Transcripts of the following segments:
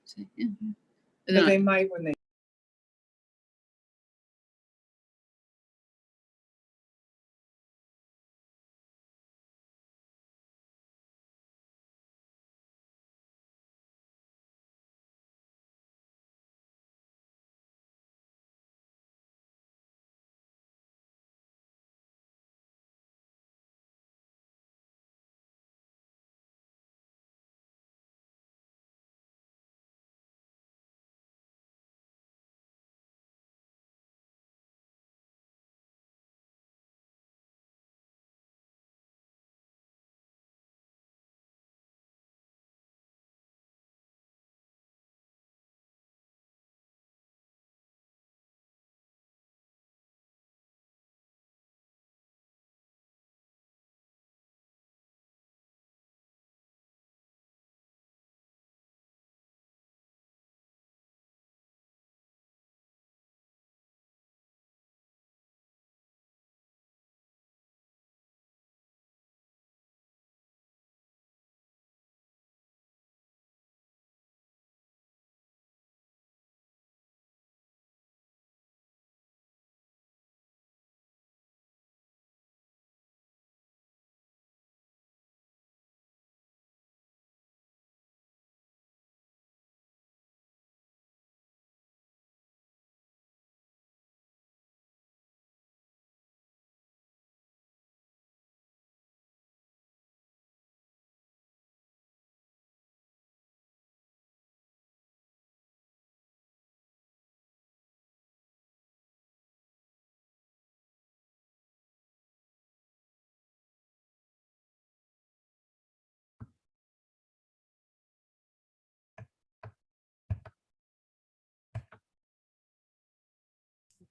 Sì. Mm-hmm. But they might when they.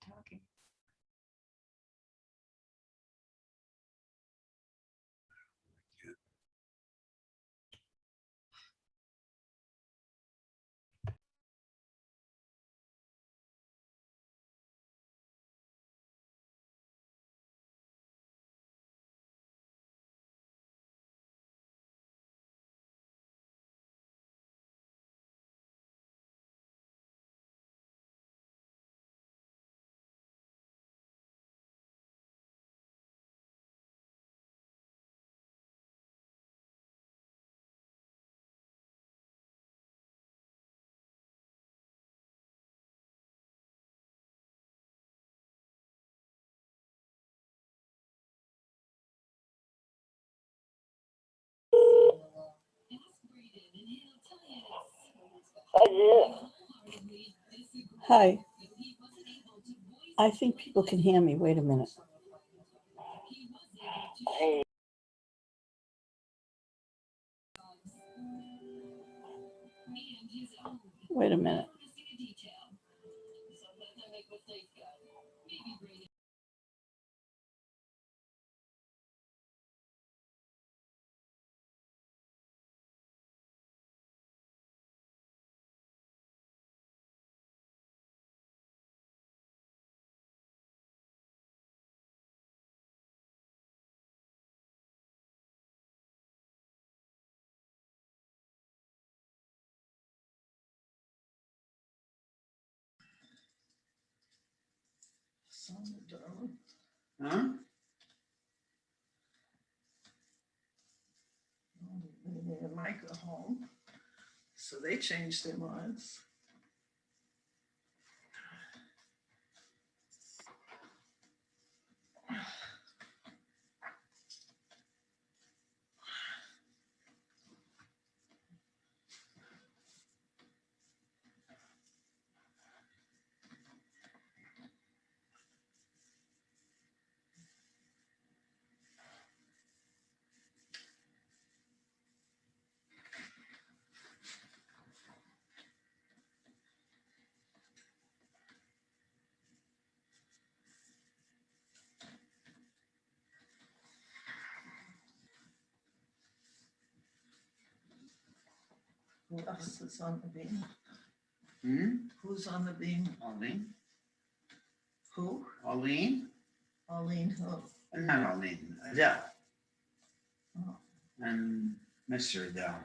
Talking. Hi. I think people can hear me. Wait a minute. Wait a minute. Huh? They might go home. So they changed their minds. Who else is on the beam? Who's on the beam? Arlene? Who? Arlene? Arlene who? Not Arlene. Adele. Oh. And Mr. Adele.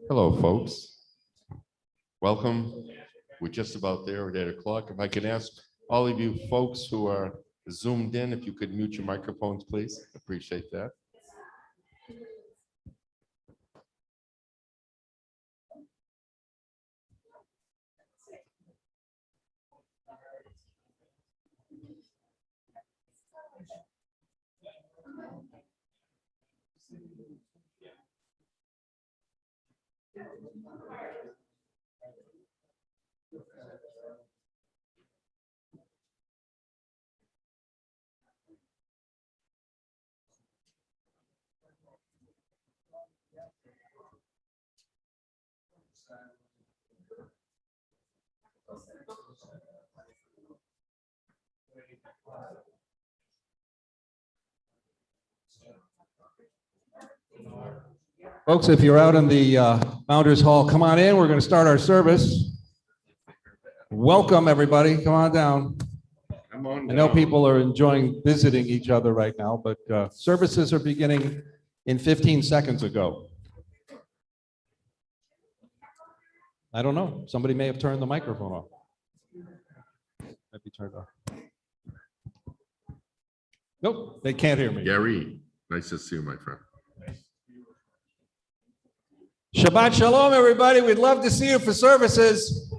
Hello, folks. Welcome. We're just about there at 8 o'clock. If I could ask all of you folks who are zoomed in, if you could mute your microphones, please. Appreciate that. Folks, if you're out in the Founders Hall, come on in. We're going to start our service. Welcome, everybody. Come on down. Come on I know down. people are enjoying visiting each other right now, but services are beginning in 15 seconds ago. I don't know. Somebody may have turned the microphone off. Might be turned off. Nope, they can't hear me. Gary, nice to see you, my friend. Shabbat Shalom, everybody. We'd love to see you for services.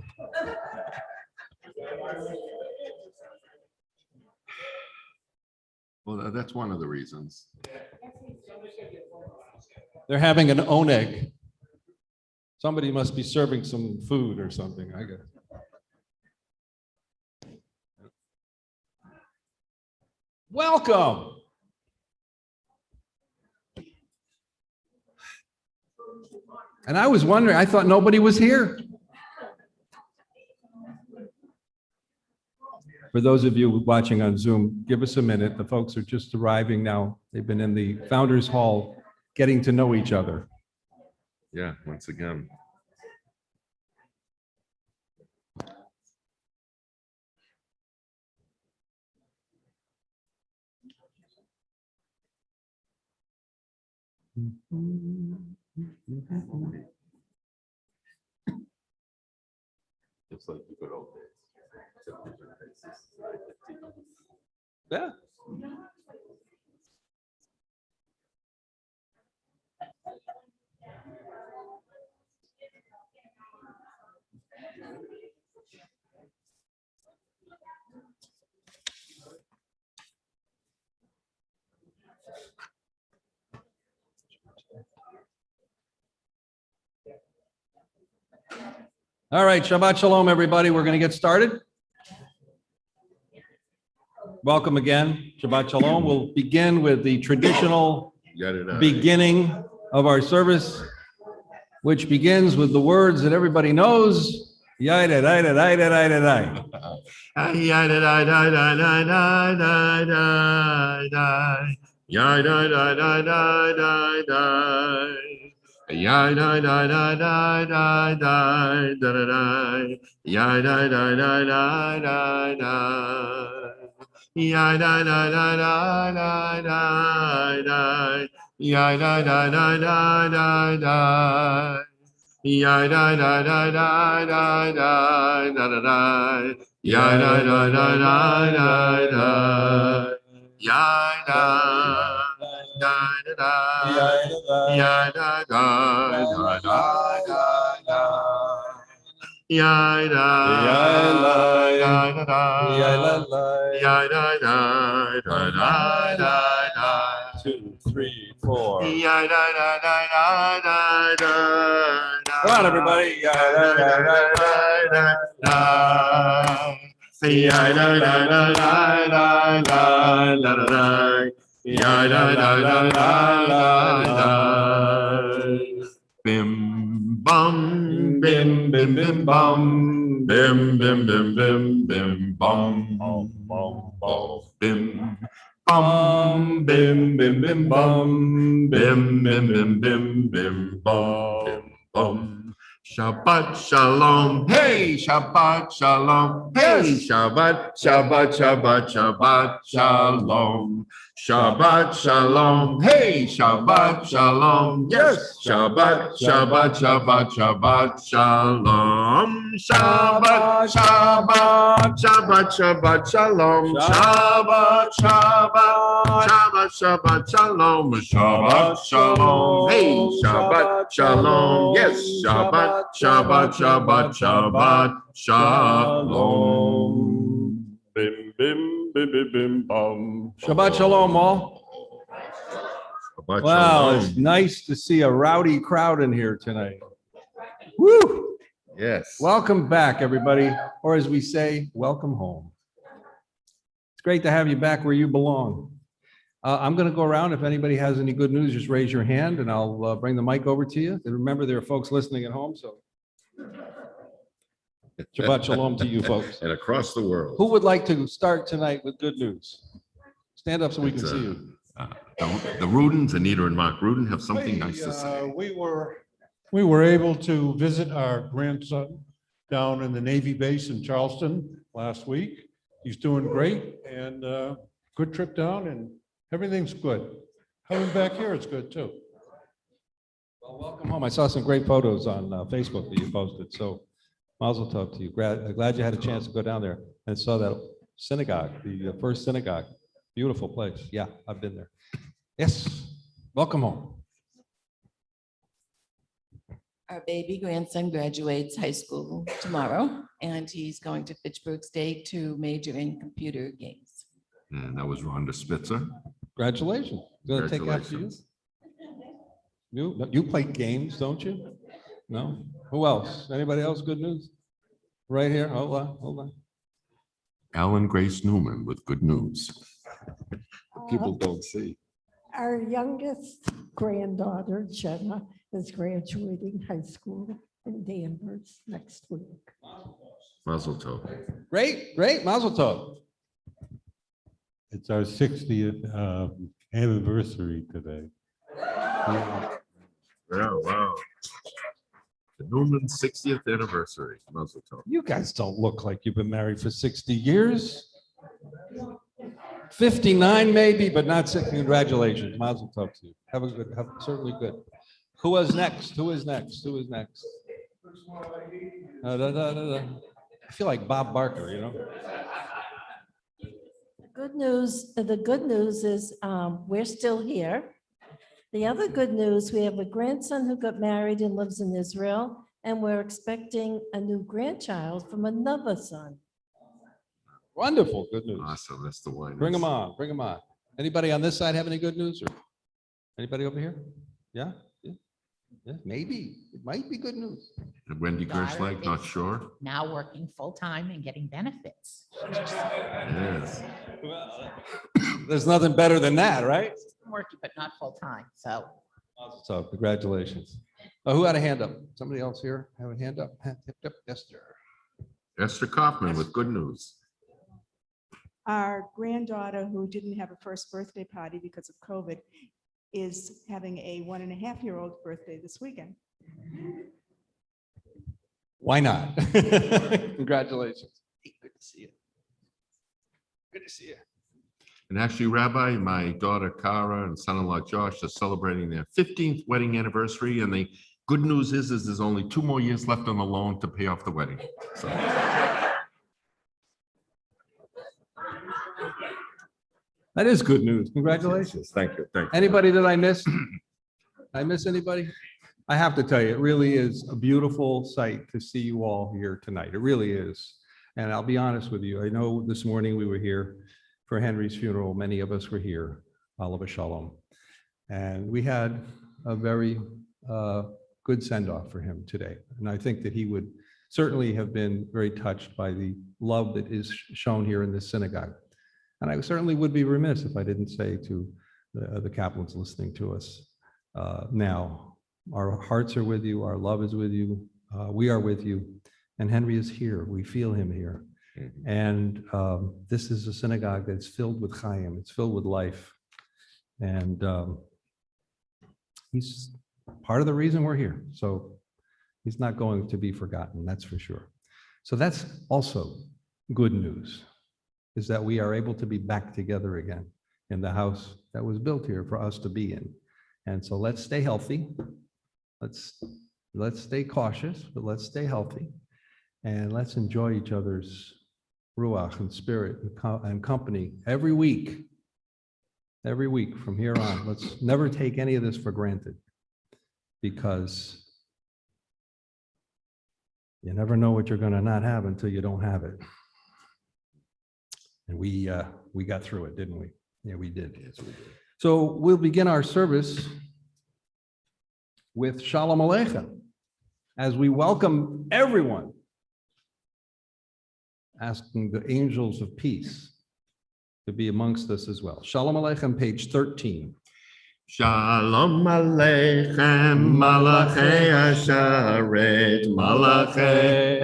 Well, that's one of the reasons. They're having an oneg. Somebody must be serving some food or something, I guess. Welcome. And I was wondering, I thought nobody was here. For those of you watching on Zoom, give us a minute. The folks are just arriving now. They've been in the Founders Hall getting to know each other. Yeah, once again. Just like the good old days. Yeah. All right, Shabbat Shalom, everybody. We're going to get started. Welcome again, Shabbat Shalom. We'll begin with the traditional beginning of our service, which begins with the words that everybody knows. Yada, yada, yada, yada, Ya da da da da da da da da da. Ya da da da da da da. Ya da da da da da da da. Ya da da da da da da. Ya da da da da da da da da da. Ya da da da da da da. Ya da. Da da da, ya da da da da da, ya da da da da. 2, 3, 4. Ya da da da da da da. Come on, everybody. Ya da da da da da. Ya da da da da da da da. Ya da da da da da. Bim bum bim bim bim bum bim bim bim bim bim bum bum bum bim bum bim bim bim bum bim bim bim bim bim bum bim bum. Shabbat Shalom. Hey, Shabbat Shalom. Hey, Shabbat, Shabbat, Shabbat, Shabbat Shalom. Shabbat Shalom. Hey, Shabbat Shalom. Yes. Shabbat, Shabbat, Shabbat, Shabbat Shalom. Shabbat, Shabbat, Shabbat, Shabbat Shalom. Shabbat, Shabbat, Shabbat, Shabbat Shalom. Shabbat Shalom. Hey, Shabbat Shalom. Yes. Shabbat, Shabbat, Shabbat, Shabbat Shalom. Bim, bim, bim, bim, bim, bum. Shabbat Shalom, all. Shabbat Wow, Shalom. it's nice to see a rowdy crowd in here tonight. Woo! Yes. Welcome back, everybody, or as we say, welcome home. It's great to have you back where you belong. I'm going to go around. If anybody has any good news, just raise your hand and I'll bring the mic over to you. And remember, there are folks listening at home, so Shabbat Shalom to you folks. And across the world. Who would like to start tonight with good news? Stand up so we can see you. The Rudins, Anita and Mark Rudin, have something nice to say. We were able to visit our grandson down in the Navy base in Charleston last week. He's doing great and good trip down and everything's good. Coming back here, it's good too. Well, welcome home. I saw some great photos on Facebook that you posted, so mazel tov to you. Glad you had a chance to go down there and saw that synagogue, the first synagogue. Beautiful place. Yeah, I've been there. Yes, welcome home. Our baby grandson graduates high school tomorrow, and he's going to Fitchburg State to major in computer games. And that was Rhonda Spitzer. Congratulations. Gonna take after you. You play games, don't you? No? Who else? Anybody else? Good news? Right here. Hold on. Alan Grace Newman with good news. People don't see. Our youngest granddaughter, Jenna, is graduating high school in Danvers next week. Mazel tov. Great. Mazel tov. It's our 60th anniversary today. Yeah, wow. The Newman 60th anniversary. Mazel tov. You guys don't look like you've been married for 60 years. 59 maybe, but not 60. Congratulations. Mazel tov to you. Certainly good. Who is next? I feel like Bob Barker, you know? The good news is we're still here. The other good news, we have a grandson who got married and lives in Israel, and we're expecting a new grandchild from another son. Wonderful. Good news. Awesome. That's the one. Bring them on. Anybody on this side have any good news? Or anybody over here? Yeah, maybe. It might be good news. And Wendy Gershlag, not sure. Now working full-time and getting benefits. Yes. Well, there's nothing better than that, right? Working, but not full-time, so. So congratulations. Who had a hand up? Somebody else here have a hand up? Esther. Esther Kaufman with good news. Our granddaughter, who didn't have a first birthday party because of COVID, is having a 1.5-year-old birthday this weekend. Why not? Congratulations. Good to see you. Good to see you. And actually, Rabbi, my daughter Cara and son-in-law Josh are celebrating their 15th wedding anniversary. And the good news is there's only 2 more years left on the loan to pay off the wedding. So. That is good news. Congratulations. Thank you. Anybody that I missed? I miss anybody? I have to tell you, it really is a beautiful sight to see you all here tonight. It really is. And I'll be honest with you. I know this morning we were here for Henry's funeral. Many of us were here, all of SHALOM. And we had a very good send-off for him today. And I think that he would certainly have been very touched by the love that is shown here in this synagogue. And I certainly would be remiss if I didn't say to the chaplains listening to us now, our hearts are with you, our love is with you, we are with you, and Henry is here. We feel him here. And this is a synagogue that's filled with Chaim, it's filled with life. And he's part of the reason we're here. So He's not going to be forgotten, that's for sure. So that's also good news, is that we are able to be back together again in the house that was built here for us to be in. And so let's stay healthy. Let's stay cautious, but let's stay healthy. And let's enjoy each other's ruach and spirit and company every week from here on. Let's never take any of this for granted, because you never know what you're going to not have until you don't have it. And we got through it, didn't we? Yeah, we did. Yes, we did. So we'll begin our service with Shalom Aleichem, as we welcome everyone, asking the angels of peace to be amongst us as well. Shalom Aleichem, page 13. Shalom Aleichem, Malachei Asharet, Malachei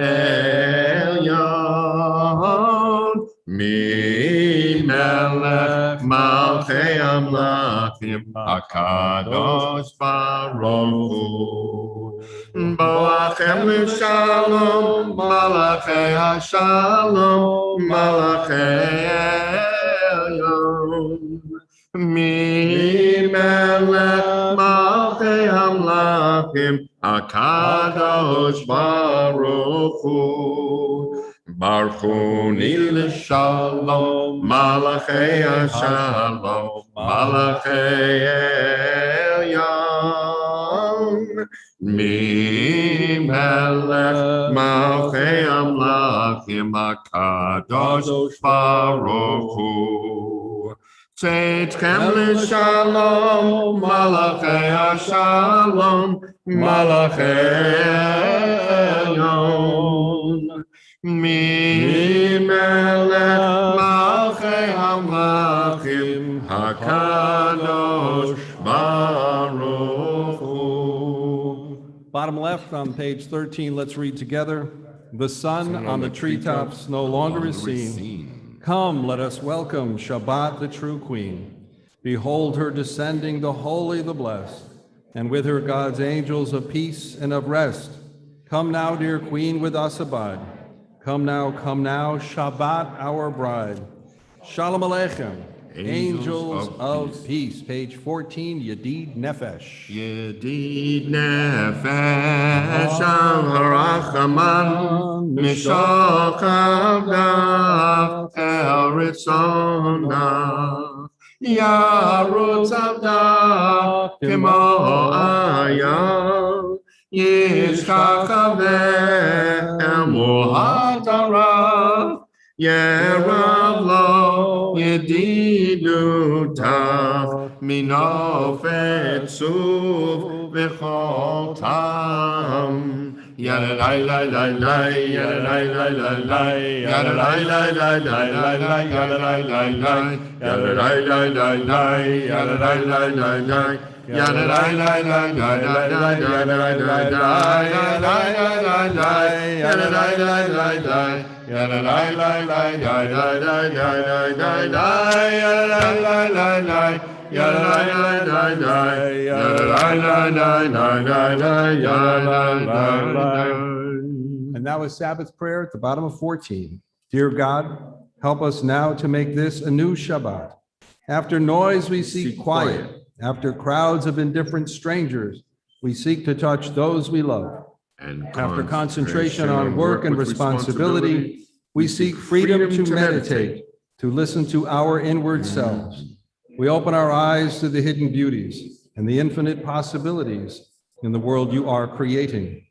Elyon, Mi Melech Malchei Amlachim, HaKadosh Baruch Hu. Boachem l'shalom, Malachei HaShalom, Malachei Elyon. Mi melech malchei hamlachim, HaKadosh Baruch Hu. Baruchuni l'shalom, Malachei HaShalom, Malachei Elyon. Mi melech malchei hamlachim, HaKadosh Baruch Hu. Tzedchem l'shalom, Malachei HaShalom, Malachei Elyon. Mi melech malchei hamlachim, HaKadosh Baruch Hu. Bottom left on page 13, let's read together. The sun on the treetops no longer is seen. Come, let us welcome Shabbat, the true queen. Behold her descending, the holy, the blessed, and with her God's angels of peace and of rest. Come now, dear queen, with us abide. Come now, Shabbat, our bride. Shalom Aleichem, angels of peace. Page 14, Yedid Nefesh. Yedid Nefesh, Harachaman, Mishach Avdah, El Ritzonah, Yarutz Avdah, Kemo Ayah, Yishchach Aveh, El Muhatarav, Yerav Lo, Yedidutav, Minofet Suv, V'chol Tam. Yada lai lai lai lai, yada lai lai lai lai, yada lai lai lai lai lai lai, yada lai lai lai, yada lai lai lai lai, yada lai lai lai lai, yada lai lai lai lai lai lai, yada lai lai lai, yada lai lai lai lai, yada lai lai lai, yada lai lai lai, yada lai lai lai lai. Yada la la la la, yada la la la la la, yada la. And now a Sabbath prayer at the bottom of 14. Dear God, help us now to make this a new Shabbat. After noise, we seek quiet. After crowds of indifferent strangers, we seek to touch those we love. And after concentration on work and responsibility, we seek freedom to meditate, to listen to our inward selves. We open our eyes to the hidden beauties and the infinite possibilities in the world you are creating.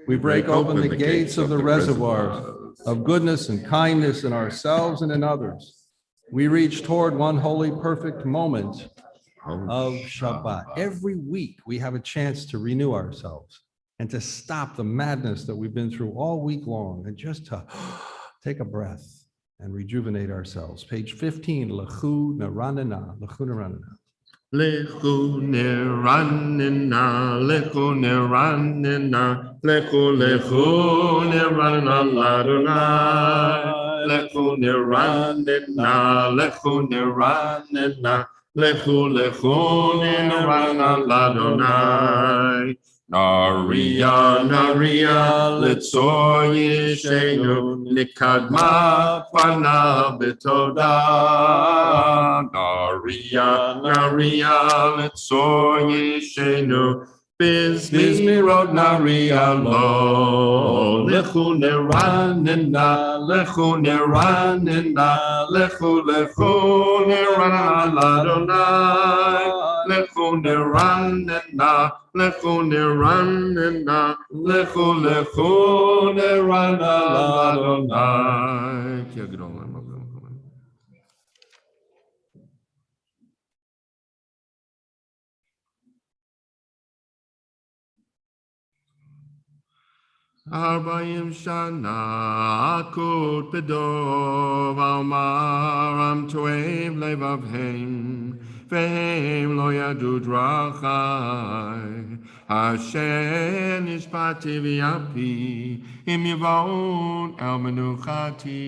We break open the gates of the reservoirs of goodness and kindness in ourselves and in others. We reach toward one holy, perfect moment of Shabbat. Every week, we have a chance to renew ourselves and to stop the madness that we've been through all week long and just to take a breath and rejuvenate ourselves. Page 15, Lechu Neranina, Lechu Neranina. Lechu Neranina, Lechu Neranina, Lechu Neranina, Ladonai. Lechu Neranina, Lechu Neranina, Lechu lechu nirana ladonai. Naria naria litzor yishenu nikadma pana betoda. Naria naria litzor yishenu bizmirot naria lo. Lechu neranina lechu neranina lechu lechu nirana ladonai. Lechu neranina lechu neranina lechu lechu nerana ladonai. Ki hagedolim Avinu. Arbaim shana akut bedov almaram toev levavhem vehem lo yadu drachai asher nishpati v'yapi im yivon el menuchati.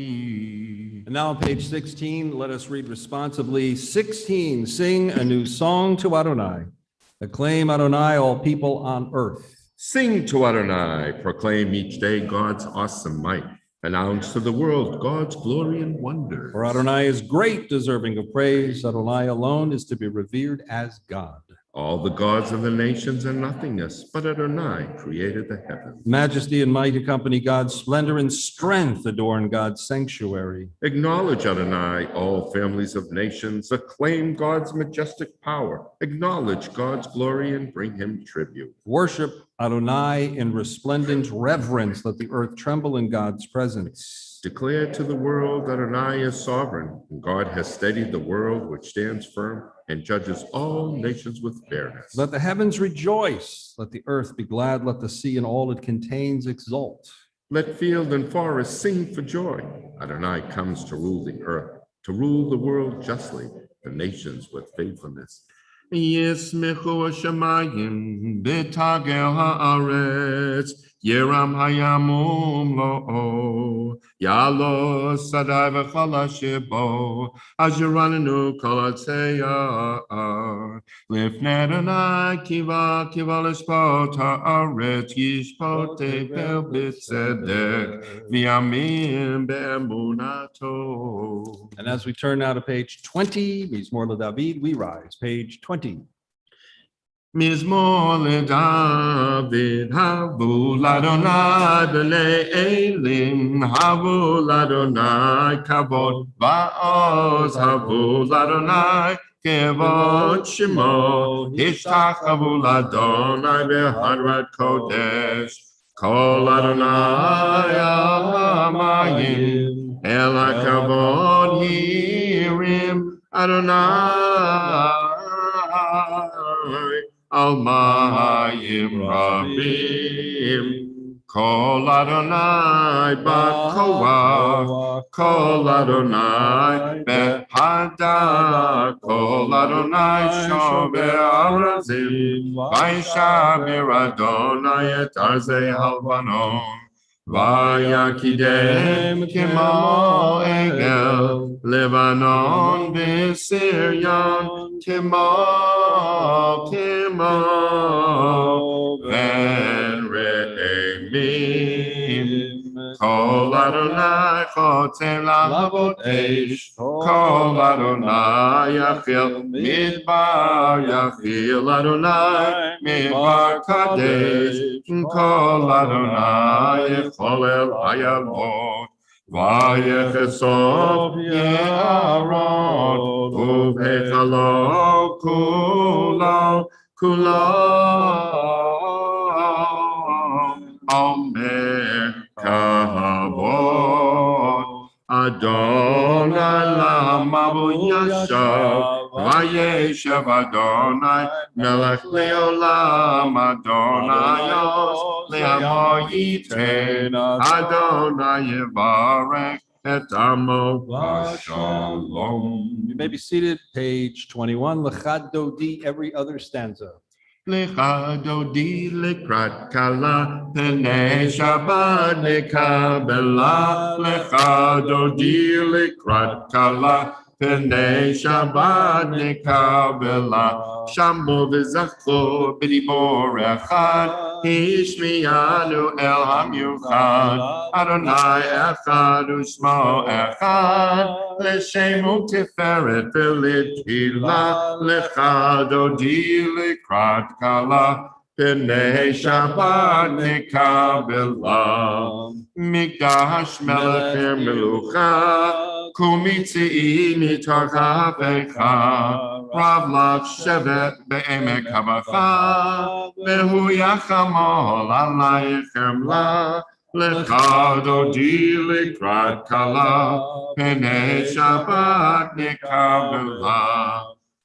And now on page 16, let us read responsibly. 16, sing a new song to Adonai. Acclaim Adonai, all people on earth. Sing to Adonai, proclaim each day God's awesome might. Announce to the world God's glory and wonder. For Adonai is great, deserving of praise. Adonai alone is to be revered as God. All the gods of the nations are nothingness, but Adonai created the heavens. Majesty and might accompany God's splendor, and strength adorn God's sanctuary. Acknowledge Adonai, all families of nations. Acclaim God's majestic power. Acknowledge God's glory and bring him tribute. Worship Adonai in resplendent reverence. Let the earth tremble in God's presence. Declare to the world that Adonai is sovereign, and God has steadied the world which stands firm and judges all nations with fairness. Let the heavens rejoice. Let the earth be glad. Let the sea and all it contains exult. Let field and forest sing for joy. Adonai comes to rule the earth, to rule the world justly, the nations with faithfulness. Yismechu hashamayim b'tagel haaretz, Yeram hayamum lo, Yalo sadai v'chol asher bo, asher ranenu kol hatzeyar. Lifnei Adonai kiva lishpot haaretz, yishpot tebel b'tzedek, v'yamim be'emunato. And as we turn now to page 20, Mizmor LeDavid, we rise. Page 20. Mizmor LeDavid, havu l'Adonai b'nei elim, havu l'Adonai kavod va'oz, havu l'Adonai kevod shemo, hishtachavu l'Adonai b'hadrat kodesh, kol Adonai al hamayim, el hakavod hirim, Adonai Almayim Rabim, Kol Adonai B'Koach, Kol Adonai B'Hada, Kol Adonai Shover Arazim, Vaishamir Adonai et Arzei Halvanon, Vayakidem Kimo Egel, Lebanon B'Siryon, Kimo Ven Re'emim, Kol Adonai Chotem Lavot Eish, Kol Adonai Yachil Midbar, Yachil Adonai Midbar Kadesh, Kol Adonai Yecholel Hayalot, Vayechesov Ye'aron, Uvechalo Kulo, Omer Kavod, Adonai Lamavu Yashav, Vayeshav Adonai, Melech Leolam, Adonaios, Le'amo Yiten, Adonai Yevarech, Et Amo V'Shalom. You may be seated. Page 21, Lechad Dodi, every other stanza. Lecha dodi lekrat kala, Penei Shabbat nekabela. Lecha dodi lekrat kala, P'nei Shabbat nekabela, Shamu v'zachor b'dibor echad, Hishmiyanu el hamiuchad, Adonai echad u'shmo echad, L'shemu tiferet v'litila, L'chad odi l'krat kala, P'nei Shabbat nekabela, Mikdash melech melucha, Kumitzi mitorcha vecha, Rav lav shevet be'emek havacha, Vehu yachamol alaychem la, Lecha dodi likrat kala, P'nei Shabbat nekabela.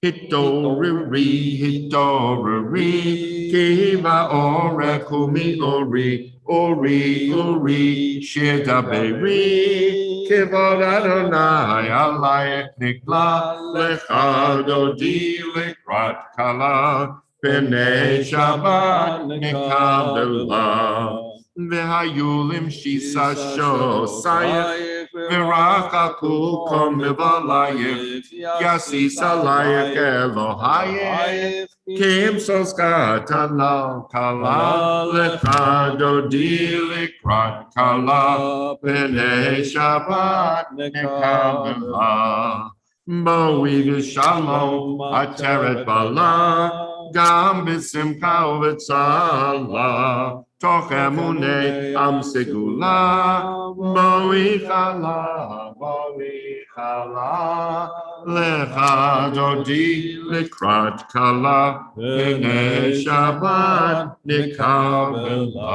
Hitoriri, Kiva ore kumi ori, Ori, Shida beri, Kivod Adonai, Alayek nikla, Lecha dodi likrat kala, P'nei Shabbat nekabela. V'hayulim shisa shosayef, V'rachaku kom mivalayef, Yasis alayek Elohayef, Kim soskatan lo kala, Lecha dodi likrat kala, P'nei Shabbat nekabela. Bo'id shalom ateret bala, Gam b'simcha u'v'tzala, Toch emunei am segula, Bo'id chala, Lecha dodi likrat kala, P'nei Shabbat nekabela.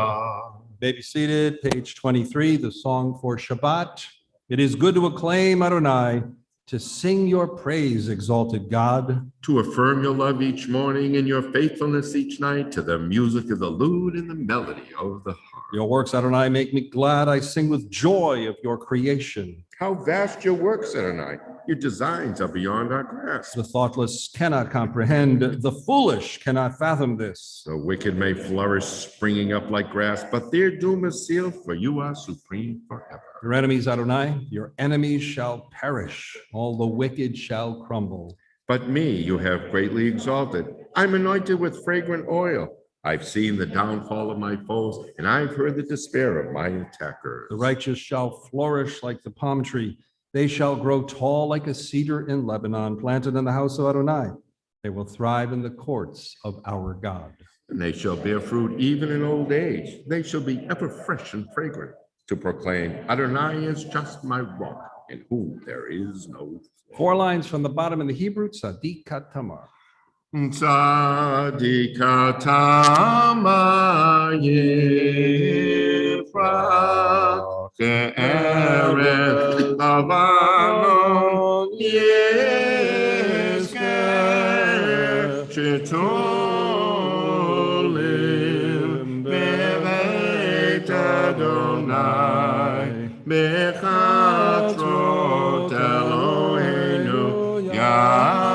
Baby seated, page 23, the song for Shabbat. It is good to acclaim Adonai, to sing your praise, exalted God. To affirm your love each morning and your faithfulness each night, to the music of the lute and the melody of the harp. Your works, Adonai, make me glad. I sing with joy of your creation. How vast your works, Adonai. Your designs are beyond our grasp. The thoughtless cannot comprehend. The foolish cannot fathom this. The wicked may flourish, springing up like grass, but their doom is sealed, for you are supreme forever. Your enemies, Adonai, your enemies shall perish. All the wicked shall crumble. But me you have greatly exalted. I'm anointed with fragrant oil. I've seen the downfall of my foes, and I've heard the despair of my attackers. The righteous shall flourish like the palm tree. They shall grow tall like a cedar in Lebanon, planted in the house of Adonai. They will thrive in the courts of our God. And they shall bear fruit even in old age. They shall be ever fresh and fragrant, to proclaim, Adonai is just my rock, in whom there is no flaw. 4 lines from the bottom in the Hebrew, Tzadik Tamar. Tzadik Tamar Yifra, Ke'eret Lebanon Yizker, Shetolim Beveit Adonai, Bechatrot Eloheinu Yafrichu,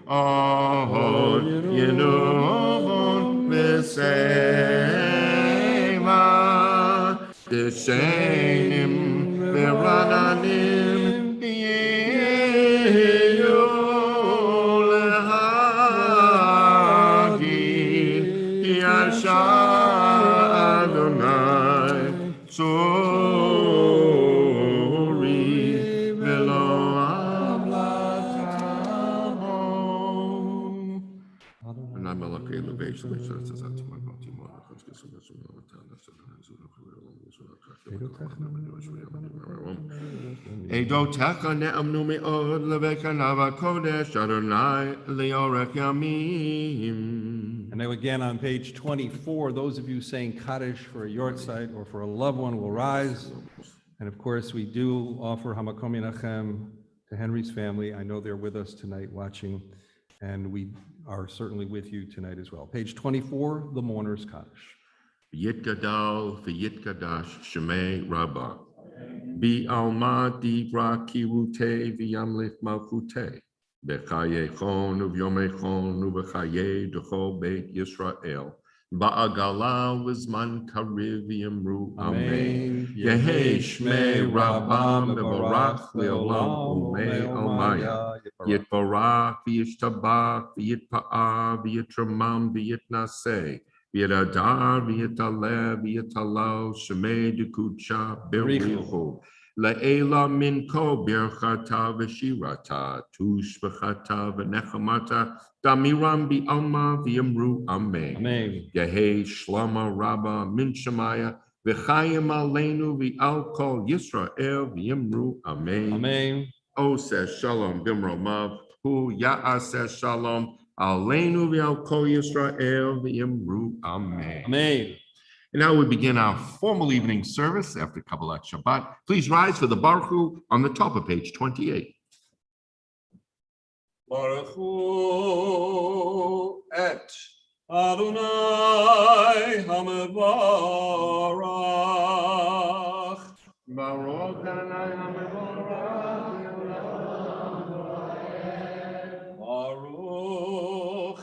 Ohod Yenuvon V'Seva, Deshenim V'Rananim Yehu Lehagid Yasha Adonai Tzori V'lo Avlatahom. And I'm a lucky elevation. Eidotecha ne'amnu me'od levekanav HaKodesh Adonai liorech yamim. And now again on page 24, those of you saying Kaddish for a yortzeit or for a loved one will rise. And of course, we do offer Hamakom Yenachem to Henry's family. I know they're with us tonight watching, and we are certainly with you tonight as well. Page 24, the mourner's Kaddish. Yitgadal v'yitkadash shemei Rabbah. Bi alma divra kirute v'yamlich malchute. B'chaye chon u'vyomei chon u'b'chaye d'chol beit Yisrael. Ba'agala Wizman Kariv Yamru Amen. Amen. Yehi Shmei Rabbam Mevarach Leolam Umei Omaya. Yitbarach v'yishtabach v'yitpa'ah v'yitramam v'yitnaseh v'yitadar v'yitaleh v'yitalal shemei dekucha berichu le'ela min kol birchata v'shirata tush v'chata v'nechamata damiram bi'alma v'yamru amen. Amen. Yehei shlama rabba min shemaya v'chayim aleinu v'al kol Yisrael v'yamru amen. Amen. O says Shalom Bimromav, Hu Ya'a says Shalom, Aleinu V'al Kol Yisrael V'Yimru Amen. Amen. And now we begin our formal evening service after Kabbalat Shabbat. Please rise for the Baruch Hu on the top of page 28. Baruch Hu et Adonai HaMevarach. Baruch Adonai HaMevarach. Baruch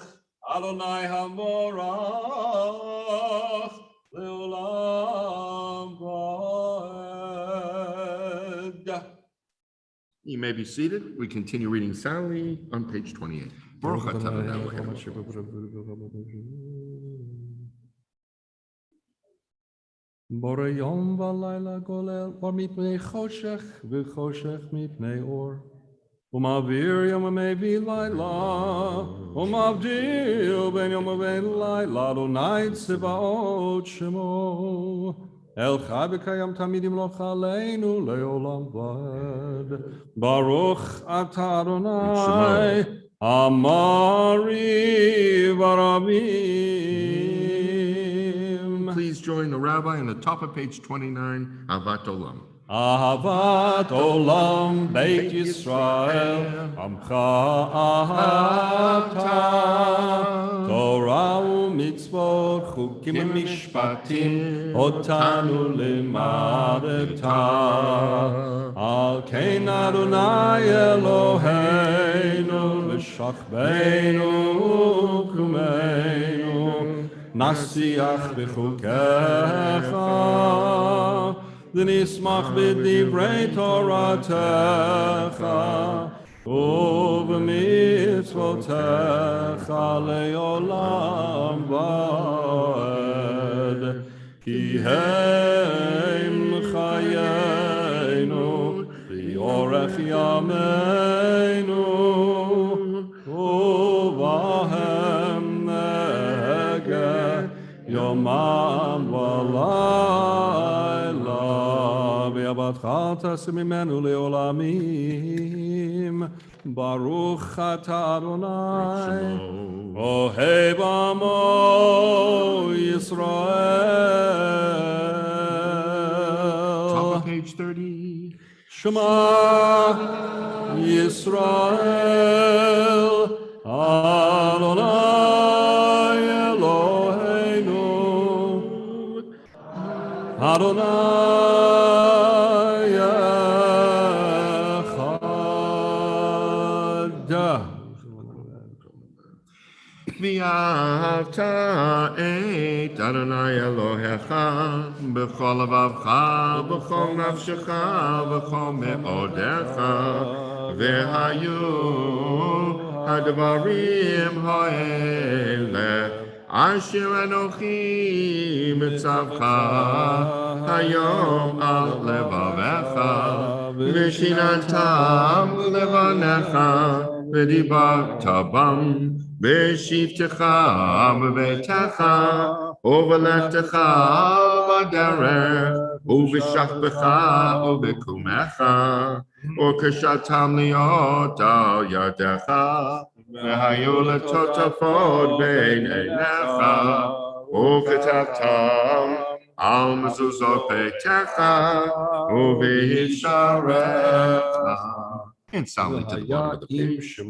Adonai HaMevarach Leolam Vaed. You may be seated. We continue reading silently on page 28. Baruch atah Adonai Eloheinu. Bore yom v'layla golel or mipnei choshech v'choshech mipnei or. Umavir yom v'mevi layla umavdil ben yom v'mevi layla Adonai tzevaot shemo el chai v'kayam tamidim lo chaleinu leolam vad Baruch atah Adonai Amari v'rabim. Please join the rabbi on the top of page 29, Avat Olam. Ahavat olam Beit Yisrael Amcha ahavta Torah u'mitzvot chukim u'mishpatim Otanu limadeta Al kein Adonai Eloheinu L'shachbeinu u'kumeinu Nasiach b'chukecha V'nismach b'divrei Toratecha u'b'mitzvotecha le'olam va'ed ki hem chayenu v'yorech yameinu u'vahem negeh yomam v'layla v'yavatcha tasim imenu le'olamim Baruch atah Adonai Ohev amo Yisrael. Top of page 30. Shema Yisrael Adonai Eloheinu Adonai Echad. V'yavta et Adonai Elohecha b'chol levavcha b'chol nafshecha b'chol me'odecha v'hayu hadvarim ha'ele asher anochi mitzavcha hayom al levavecha v'shinantam levanecha v'dibarta bam B'shivtecha b'beitecha u'v'lechtecha b'derech u'v'shachbecha u'v'kumecha u'kashatam liot al yadecha v'hayu letotafot bein einecha u'ketavtam al mezuzot beitecha u'v'hisharecha. And soundly to the bottom of the page.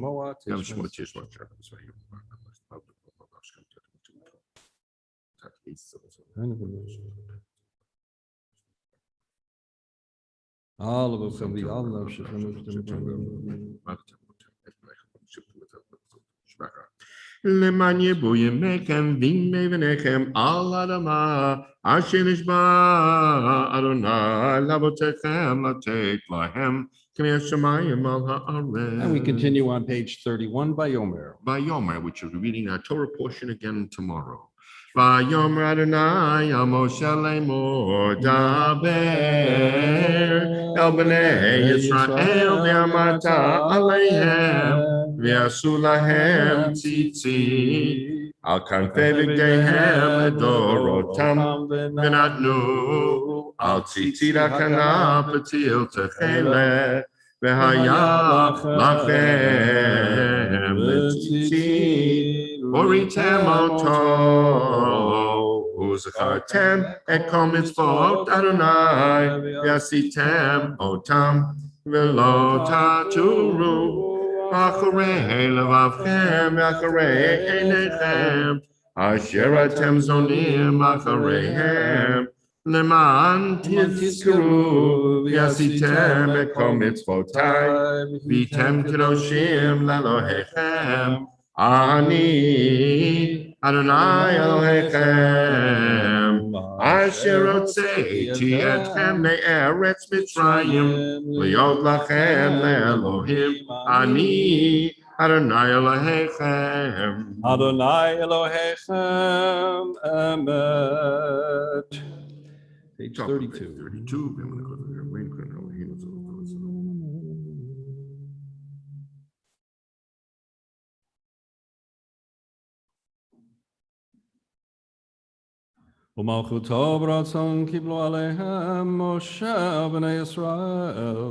למען ירבו ימיכם וימי בניכם על האדמה אשר נשבע אדוני לאבותיכם לתת להם כמי השמיים על הארץ. And we continue on page 31 by Yomer. By Yomer, which we'll be reading our Torah portion again tomorrow. Vayomer Adonai al Moshe lemor daber el bnei Yisrael ve'amata aleihem ve'asu lahem tzitzit al kanfei bigdeihem ledorotam v'natnu al tzitzit hakanaf v'til techelet v'haya lachem letzitzit Oritem oto, uzachartem et kol mitzvot Adonai, v'asitem otam v'lo taturu, acharei levavchem v'acharei einechem, asher atem zonim achareihem, leman tizkuru, v'asitem et kol mitzvotai, v'tem kedoshim lelohechem, Ani Adonai Elohechem Asher hotzeiti etchem me'eretz Mitzrayim liot lachem le'Elohim Ani Adonai Elohechem Adonai Elohechem Emet. Page 32. 32. ומלכותו ברצון קיבלו עליהם משה בני ישראל,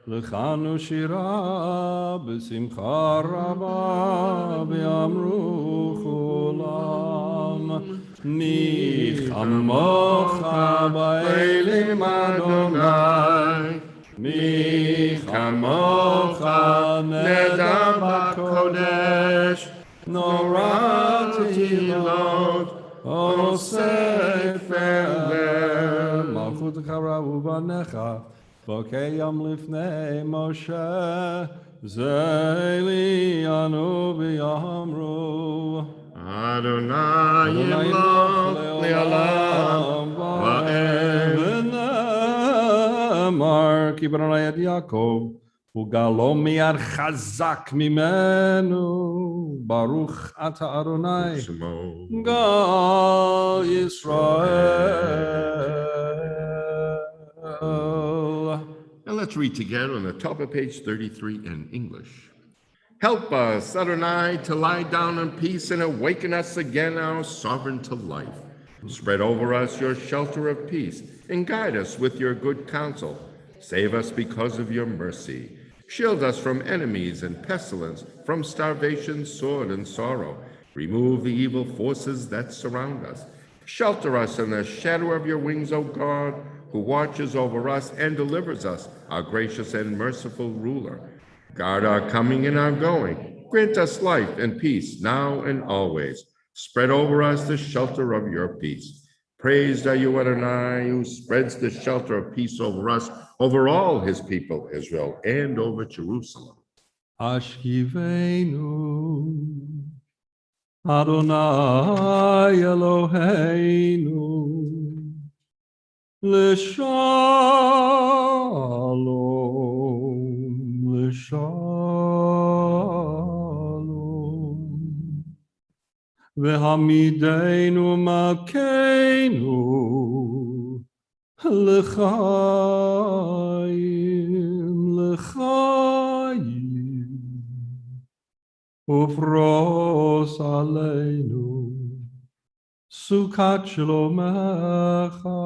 לחנו שירה בשמחה רבה, ואמרו כולם, ניחמוך באלים אדוני, ניחמוך נדע בקודש, נורא תהילות, ספר מלכותך רבו בניך בקיים לפני משה זה ליאנו ויאמרו Adonai yimloch le'olam ונאמר כי בנוני את יעקב וגלו מיד חזק ממנו ברוך אתה אדוני גל ישראל. And let's read together on the top of page 33 in English. Help us, Adonai, to lie down in peace and awaken us again, our sovereign to life. Spread over us your shelter of peace and guide us with your good counsel. Save us because of your mercy. Shield us from enemies and pestilence, from starvation, sword, and sorrow. Remove the evil forces that surround us. Shelter us in the shadow of your wings, O God, who watches over us and delivers us, our gracious and merciful ruler. Guard our coming and our going. Grant us life and peace now and always. Spread over us the shelter of your peace. Praised are you, Adonai, who spreads the shelter of peace over us, over all his people, Israel, and over Jerusalem. Ashkivenu, Adonai Eloheinu, L'shalom, L'shalom, V'hamidenu Malkeinu, L'chaim, L'chaim, Ufros aleinu, Sukat shlomecha,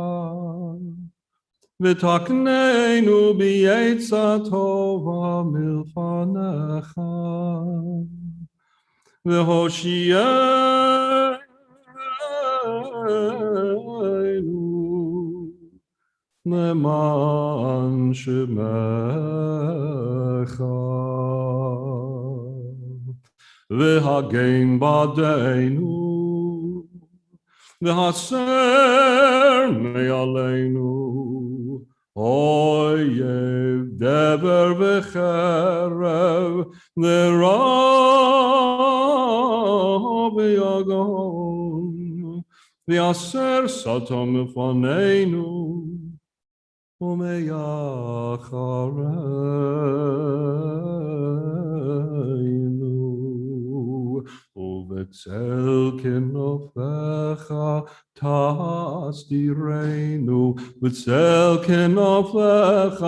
V'takneinu b'yetza tova milfanecha, V'hoshienu, Neman shemecha. V'hagen ba'deinu, v'haser me'aleinu, oyev dever v'cherev, v'ra ויגון, ויעשר סתום לפנינו, ומאחרינו, ובצל כנפיך תסתירנו, בצל כנפיך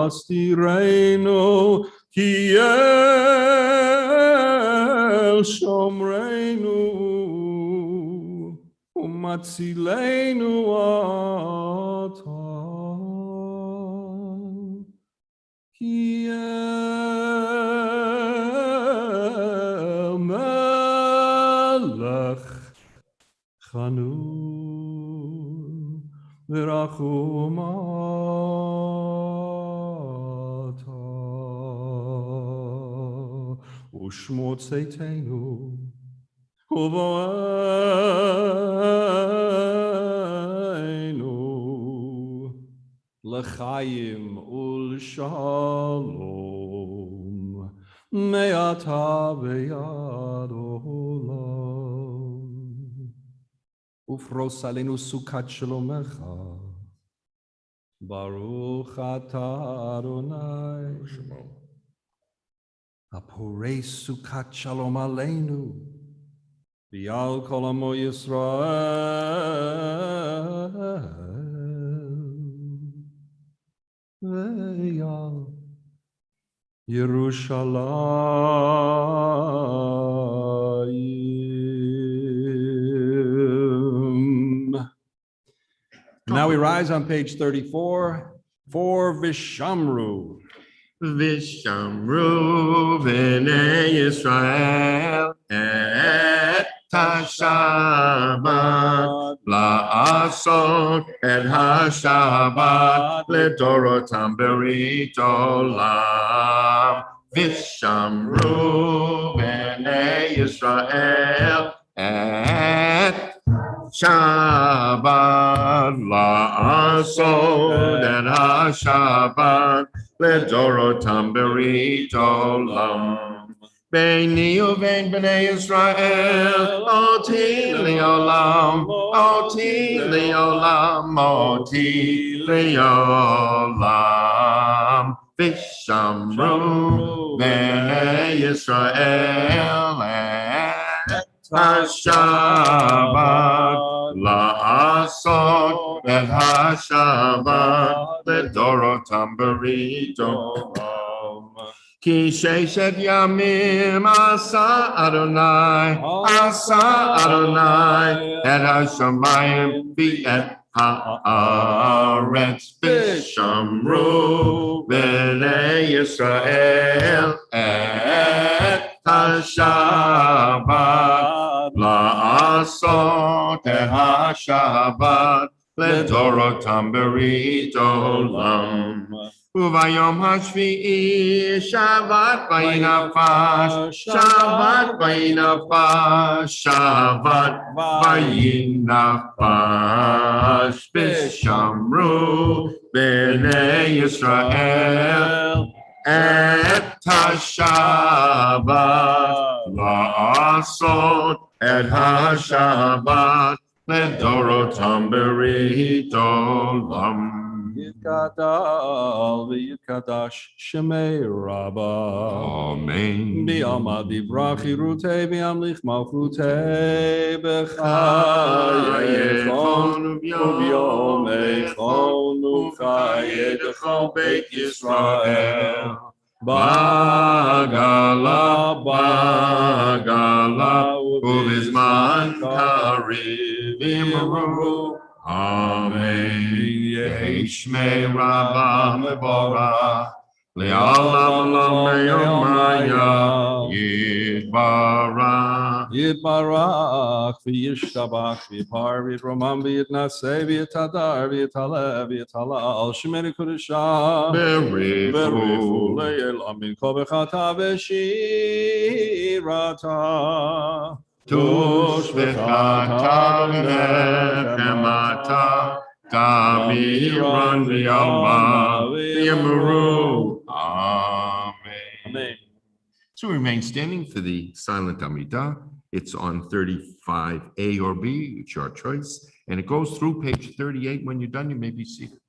תסתירנו, כי אל שומרנו ומצילנו אתה, כי אל מלך חנון ורחום אתה, ושמו צאתנו ובואנו לחיים ולשלום מעתה ועד עולם, ופרוס עלינו סוכת שלומך, ברוך אתה אדוני הפורש סוכת שלום עלינו ועל כל עמו ישראל ועל ירושלים. Now we rise on page 34 for Vishamru. Vishamru b'nei Yisrael et ha-Shabbat la'asot et ha-Shabbat לדורותם ברית עולם. Vishamru b'nei Yisrael et Shabbat la'asot et ha-Shabbat לדורותם ברית עולם. ביני ובין בני ישראל, אותי לעולם, אותי לעולם, אותי לעולם. ושמרו בני ישראל את השבת, לעשות את השבת לדורותם ברית עולם. כי ששת ימים עשה אדוני את השמיים ואת הארץ. ושמרו בני ישראל את השבת, לעשות את השבת לדורותם ברית עולם. וביום השביעי שבת וינפש, שבת וינפש, שבת וינפש. ושמרו בני ישראל את השבת, לעשות את השבת לדורותם ברית עולם. יתגדל ויתקדש שמי רבה. אמן. ביעמא דברה חירותי וימליך מלכותי בחייכון וביומייכון וחיי דכל בית ישראל. בעגלה ובזמן קריב אמרו אמן. יהי שמי רבה מבורך לעולם עולם יומיה יתברך וישתבח ויפאר ויתרומם ויתנשא ויתהדר ויתעלה ויתהלל שמי קדושה בריחו לעילא מן כל ברכתה ושירתה. תושבחתה ונחמתה תמירן ויעלמה ויאמרו Amen. So we remain standing for the silent Amidah. It's on 35A or B, it's your choice, and it goes through page 38. When you're done, you may be seated.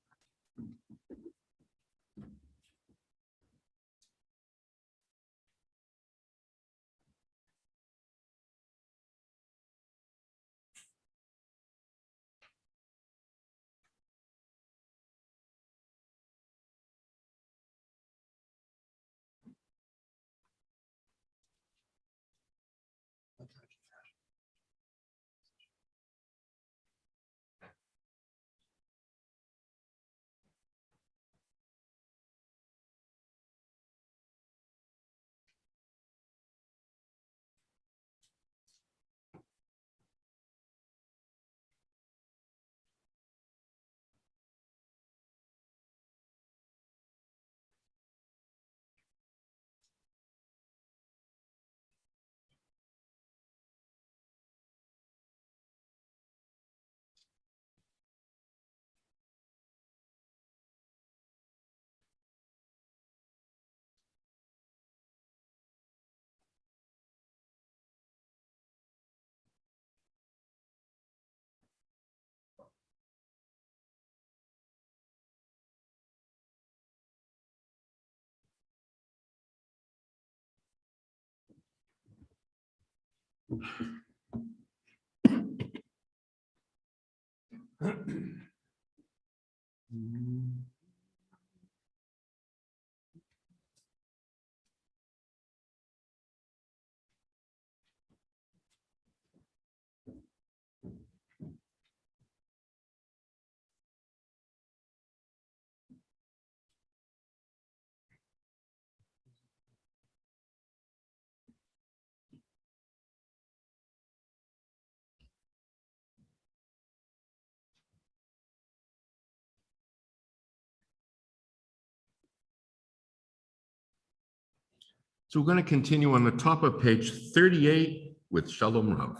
So we're going to continue on the top of page 38 with Shalom Rav.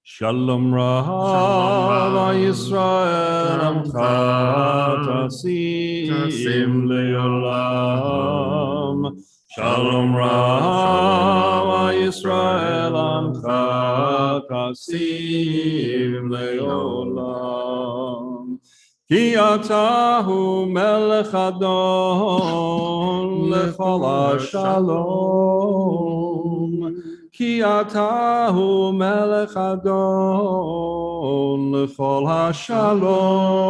Shalom Rav Yisrael Amcha Tasim Leolam. Shalom Rav Yisrael Amcha Tasim Leolam. Ki atahu melech adon lechol hashalom. Ki atahu melech adon lechol hashalom.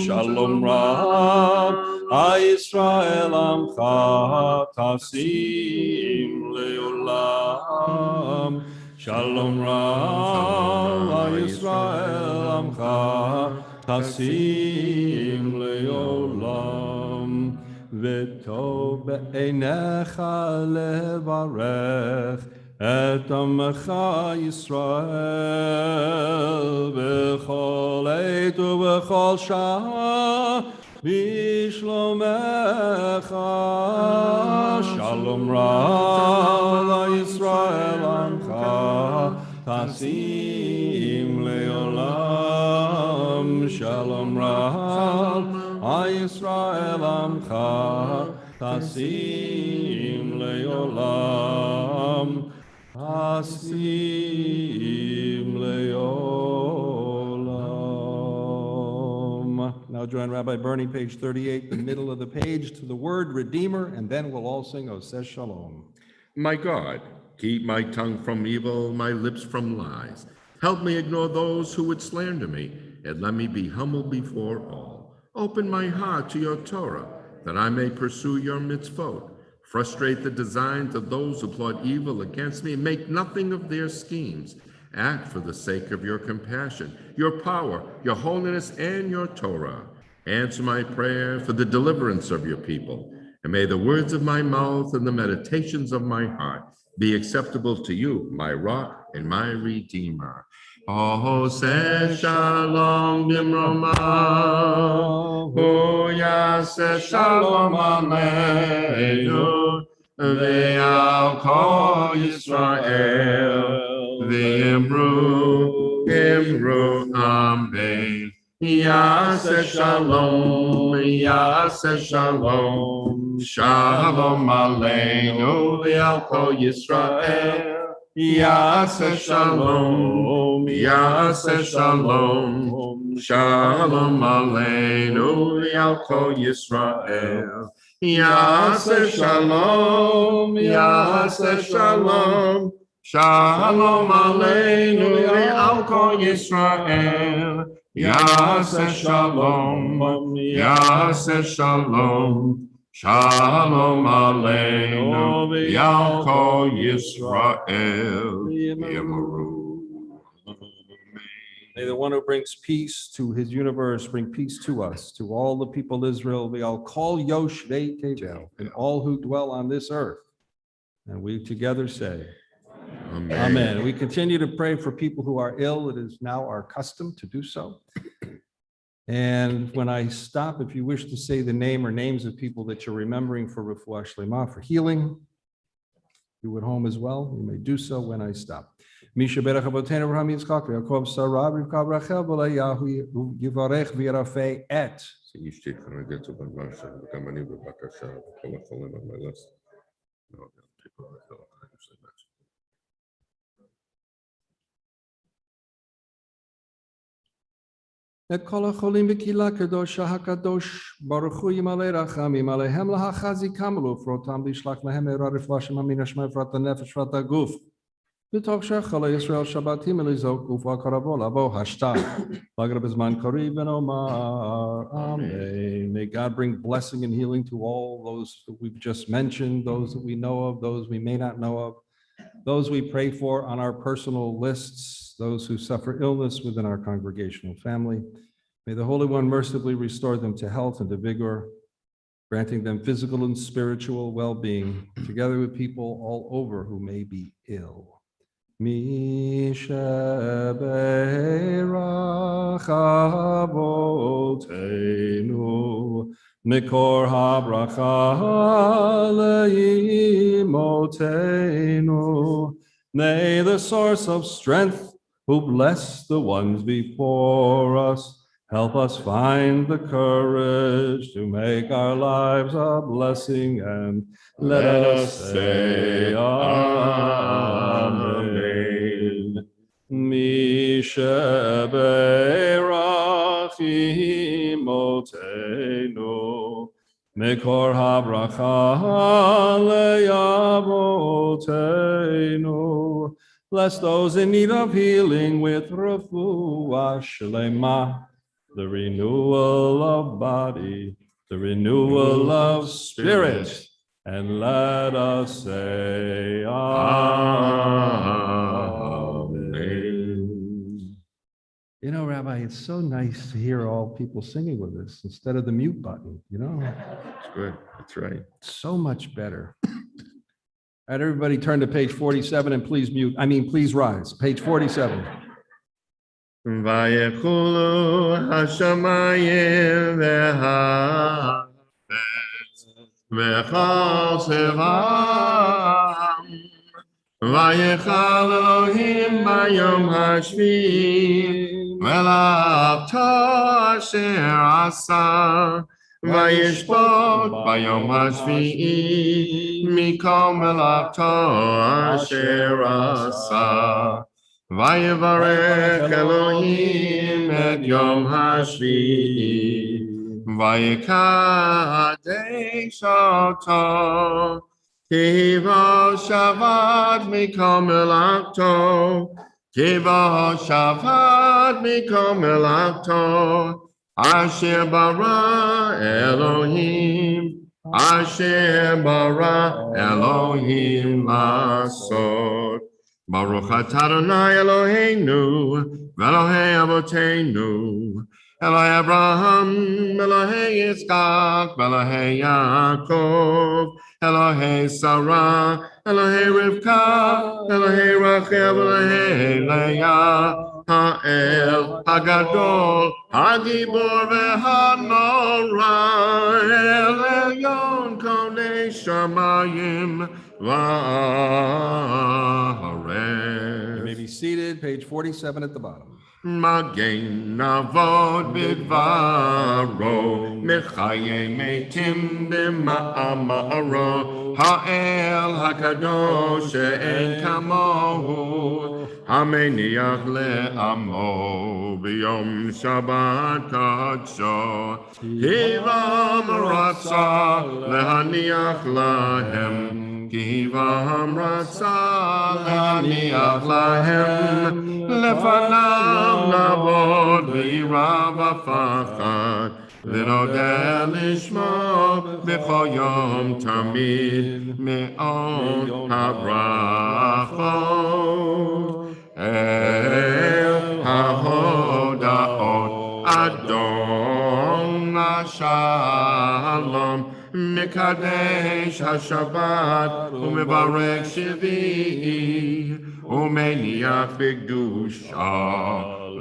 Shalom Rav Yisrael amcha tasim leolam. Shalom Rav Yisrael amcha tasim leolam. V'tov be'einecha levarech et amcha Yisrael b'chol eit u'b'chol shah b'shlomecha. Shalom Rav Yisrael amcha tasim leolam. Shalom Rav Yisrael amcha tasim leolam. Tasim leolam. Now join Rabbi Bernie, page 38, the middle of the page, to the word Redeemer, and then we'll all sing Oseh Shalom. My God, keep my tongue from evil, my lips from lies. Help me ignore those who would slander me, and let me be humble before all. Open my heart to your Torah, that I may pursue your mitzvot. Frustrate the designs of those who plot evil against me, and make nothing of their schemes. Act for the sake of your compassion, your power, your holiness, and your Torah. Answer my prayer for the deliverance of your people, and may the words of my mouth and the meditations of my heart be acceptable to you, my rock and my redeemer. Oseh Shalom Bimroma, Hu Yaseh Shalom Aleinu, Ve'al Kol Yisrael, Ve'imru, Imru, Amen. Yaseh Shalom, Yaseh Shalom, Shalom Aleinu, Ve'al Kol Yisrael, Yaseh Shalom, Yaseh Shalom, Shalom Aleinu, Yal Kol Yisrael. Yaseh Shalom, Yaseh Shalom, Shalom Aleinu, Yal Kol Yisrael. Yaseh Shalom, Yaseh Shalom, Shalom Aleinu, Yal Kol Yisrael. May the one who brings peace to his universe bring peace to us, to all the people of Israel. We all call Yoshvei Tevel, and all who dwell on this earth. And we together say, Amen. Amen. We continue to pray for people who are ill. It is now our custom to do so. And when I stop, if you wish to say the name or names of people that you're remembering for refuah shlema, for healing, you at home as well, you may do so when I stop. Misha berach avotenu Avraham Yitzchak v'Yaakov Sarah Rivka Rachel v'Leyahu Yivarech v'Yarafei et. You should kind of get to the verse of the Gamani with Bakasha, on my list. No, people are still usually mentioned. Et kol hacholim b'kila kadosha hakadosh baruch hu yimalei rachamim alehem lahachazikam ufrotam lishlach lahem eira refuah shema min hashemay efrat hanefesh efrat haguf b'toch shechalei Yisrael shabbatim elizok ufa karavo lavo hashta lagra b'zman kariv and omar amen. May God bring blessing and healing to all those that we've just mentioned, those that we know of, those we may not know of, those we pray for on our personal lists, those who suffer illness within our congregational family. May the Holy One mercifully restore them to health and to vigor, granting them physical and spiritual well-being, together with people all over who may be ill. Mikor habracha leimotenu. May the source of strength, who bless the ones before us, help us find the courage to make our lives a blessing, and let us say Amen. Misha beirach imotenu, Mikor habracha le'avotenu. Bless those in need of healing with refuah shlema, the renewal of body, the renewal of spirit, and let us say Amen. You know, Rabbi, it's so nice to hear all people singing with us instead of the mute button, you know? That's good. That's right. So much better. All right, everybody turn to page 47 and please please rise. Page 47. Vayechulu hashamayim v'haaretz v'chol sevam vayechal Elohim bayom hashvi v'la'avto asher asa vayishbot bayom hashvi mikol melachto asher asa. Vayevarech Elohim et Yom Hashvi, Vayekadesh oto, Kivo Shabbat mikom melachto, Kivo Shabbat mikom melachto, Asher bara Elohim, Asher bara Elohim lasot. Baruch atah Adonai Eloheinu, Elohei Avotenu, Elohei Abraham, Elohei Yitzchak, Elohei Yaakov, Elohei Sarah, Elohei Rivka, Elohei Rachel, Elohei Leah, Ha'el, Hagadol, Hagibor ve'Hanora, El Elyon Konei Shamayim va'aretz. You may be seated, page 47 at the bottom. Magen Avod Bidvaro, Mechaye Metim B'Ma'amaro, Ha'el HaKadosh She'en Kamohu, Hameniach Le'amo, B'Yom Shabbat Kadsho, Hivam Ratza Lehaniach Lahem, Kivam Ratza Lehaniach Lahem, Lefanav Navod V'Yirav V'Fachad, V'Nodeh Lishmo B'Chol Yom Tamid Me'od HaBrachot El HaHodaot Adon HaShalom Mekadesh HaShabbat Umevarek Shvi'i Umeniach B'Kedusha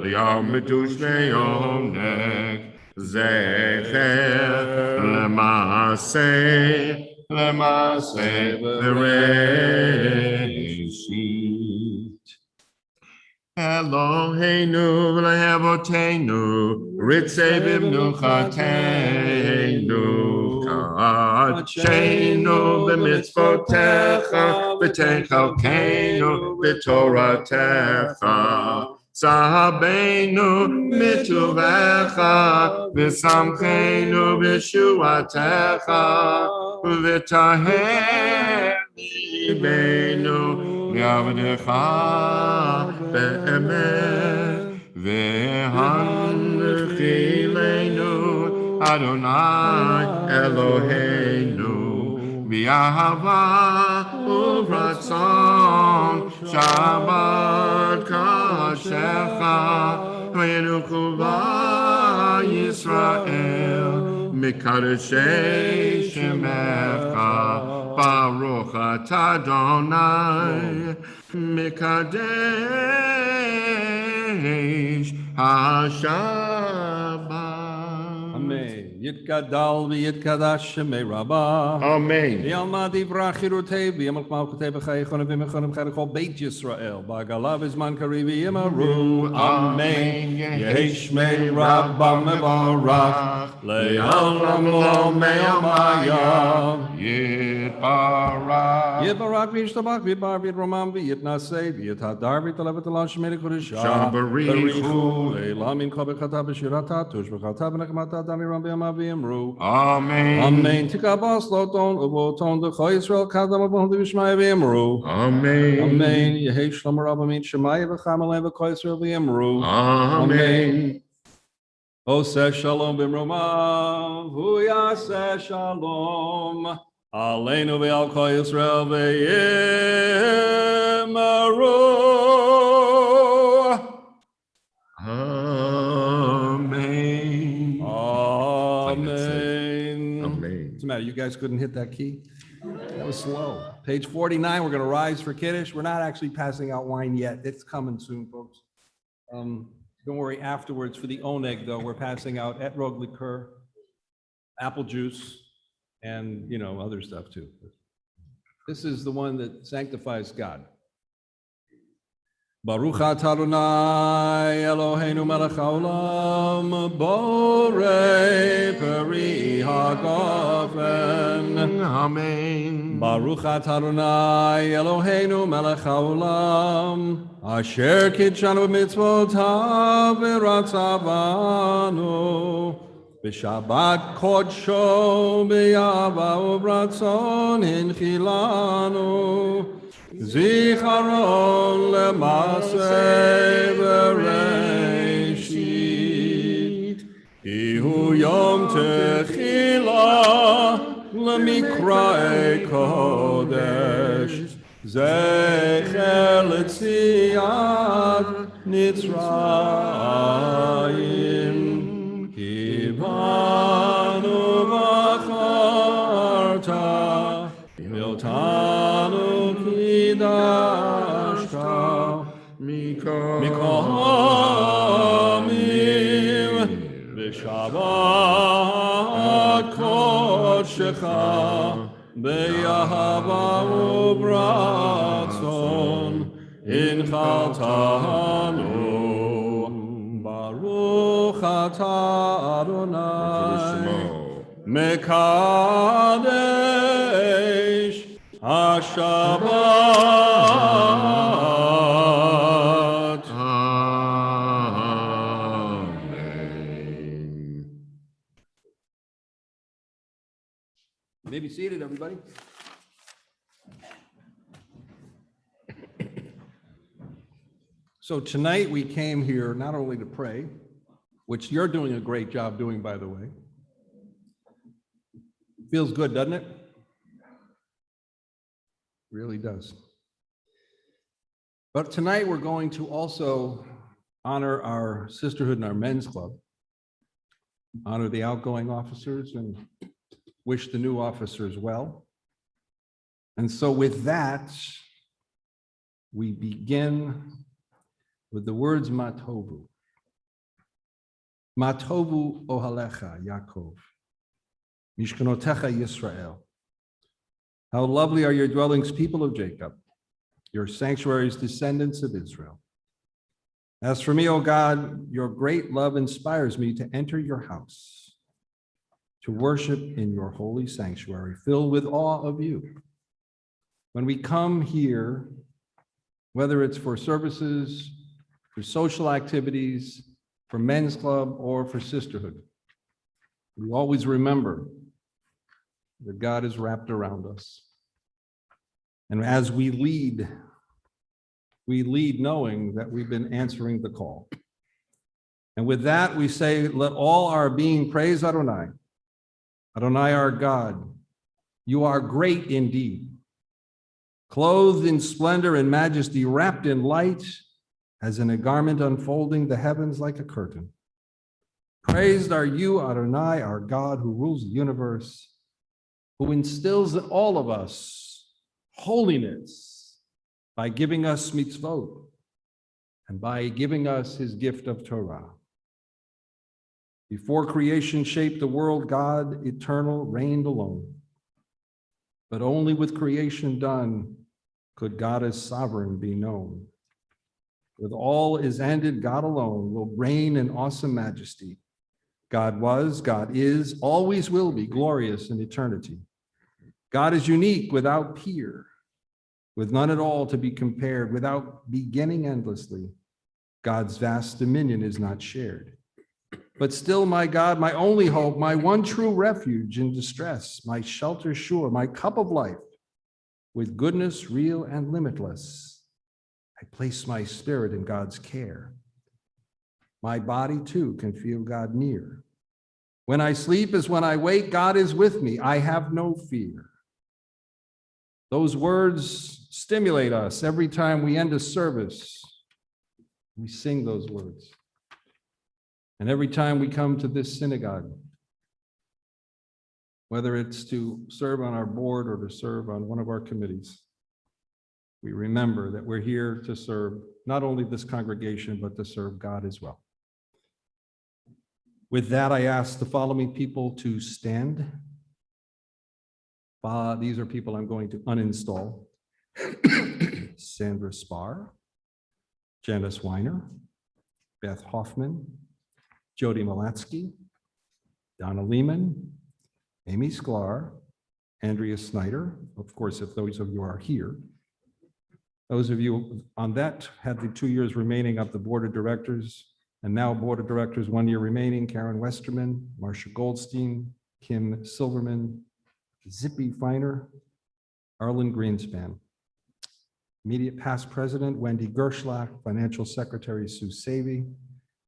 L'Yom Medush Me'onek Zecher L'Maseh V'Reshit Eloheinu v'lehavotenu, ritzei b'mnuchateinu, ka'adshenu b'mitzvotecha, v'techalkeinu b'toratecha, sahabeinu mituvecha, v'samcheinu b'shuatecha, v'taher libeinu, Yavdecha be'emet ve'hanchilenu Adonai Eloheinu v'yahava uvratzon Shabbat kashecha v'yenukuva Yisrael mikadeshei shemecha Baruch atah Adonai Mikadesh HaShabbat. Amen. Yitgadal v'yitkadash shemei Rabbah. Amen. V'yalma divrach chirutei v'yamach malchutei v'chayichonim v'mechonim v'chayachol Beit Yisrael. Ba'galav izman kari v'yimaru. Amen. Yehi shmei Rabbah mevarach. Le'olam lo me'omayah. Yitbarach. Yitbarach v'yishtabach v'yitbar v'yitromam v'yitnaseh v'yithadar v'yitalevet elah shemei l'kodeshah. Shabarichu. Le'elam in kol b'chata b'shirata tush b'chata b'nechmata damiram b'yamav v'yimru. Amen. Amen. Tikabas loton uvoton decho Yisrael kadam avon v'yishmai v'yimru. Amen. Amen. Yehi shlom rabamim shemai v'chamalei v'ko Yisrael v'yimru. Amen. Oseh shalom b'mromav, hu yaseh shalom. Aleinu v'al kol Yisrael v'yimru. Amen. Amen. Amen. What's the matter? You guys couldn't hit that key? That was slow. Page 49, we're going to rise for Kiddush. We're not actually passing out wine yet. It's coming soon, folks. Don't worry, afterwards for the oneg, though, we're passing out etrog liqueur, apple juice, and, you know, other stuff too. This is the one that sanctifies God. Baruch atah Adonai Eloheinu melech haolam borei peri hagofen. Amen. Baruch atah Adonai Eloheinu melech haolam asher kidshanu b'mitzvotav v'ratzav banu b'shabbat kodsho b'yava u'bratzon hinchilanu Zicharon lemaseh v'reshit Ihu yom techila lemikra'e kodesh Zecher l'tziat Nitzrayim Kivanu v'charta Miltanu Kidashta Mikomim V'Shabbat Kodshecha B'Yahava U'Bratzon Inchaltanu Baruch atah Adonai Mekadesh HaShabbat. Amen. You may be seated, everybody. So tonight we came here not only to pray, which you're doing a great job doing, by the way. Feels good, doesn't it? Really does. But tonight we're going to also honor our sisterhood and our men's club, honor the outgoing officers and wish the new officers well. And so with that, we begin with the words Matovu. Matovu ohalecha, Yaakov. Mishkanotecha Yisrael. How lovely are your dwellings, people of Jacob, your sanctuaries, descendants of Israel. As for me, O God, your great love inspires me to enter your house, to worship in your holy sanctuary, filled with awe of you. When we come here, whether it's for services, for social activities, for men's club, or for sisterhood, we always remember that God is wrapped around us. And as we lead knowing that we've been answering the call. And with that, we say, let all our being praise Adonai. Adonai, our God, you are great indeed, clothed in splendor and majesty, wrapped in light, as in a garment unfolding the heavens like a curtain. Praised are you, Adonai, our God, who rules the universe, who instills in all of us holiness by giving us mitzvot and by giving us his gift of Torah. Before creation shaped the world, God, eternal, reigned alone. But only with creation done could God as sovereign be known. With all is ended, God alone will reign in awesome majesty. God was, God is, always will be glorious in eternity. God is unique, without peer, with none at all to be compared, without beginning endlessly. God's vast dominion is not shared. But still, my God, my only hope, my one true refuge in distress, my shelter sure, my cup of life, with goodness real and limitless, I place my spirit in God's care. My body too can feel God near. When I sleep as when I wake, God is with me. I have no fear. Those words stimulate us every time we end a service. We sing those words. And every time we come to this synagogue, whether it's to serve on our board or to serve on one of our committees, we remember that we're here to serve not only this congregation, but to serve God as well. With that, I ask the following people to stand. These are people I'm going to uninstall. Sandra Spar, Janice Weiner, Beth Hoffman, Jody Malatsky, Donna Lehman, Amy Sklar, Andrea Snyder, of course, if those of you are here. Those of you on that had the 2 years remaining of the board of directors, and now board of directors 1 year remaining: Karen Westerman, Marcia Goldstein, Kim Silverman, Zippy Feiner, Arlen Greenspan. Immediate past president Wendy Gerschlach, financial secretary Sue Savy,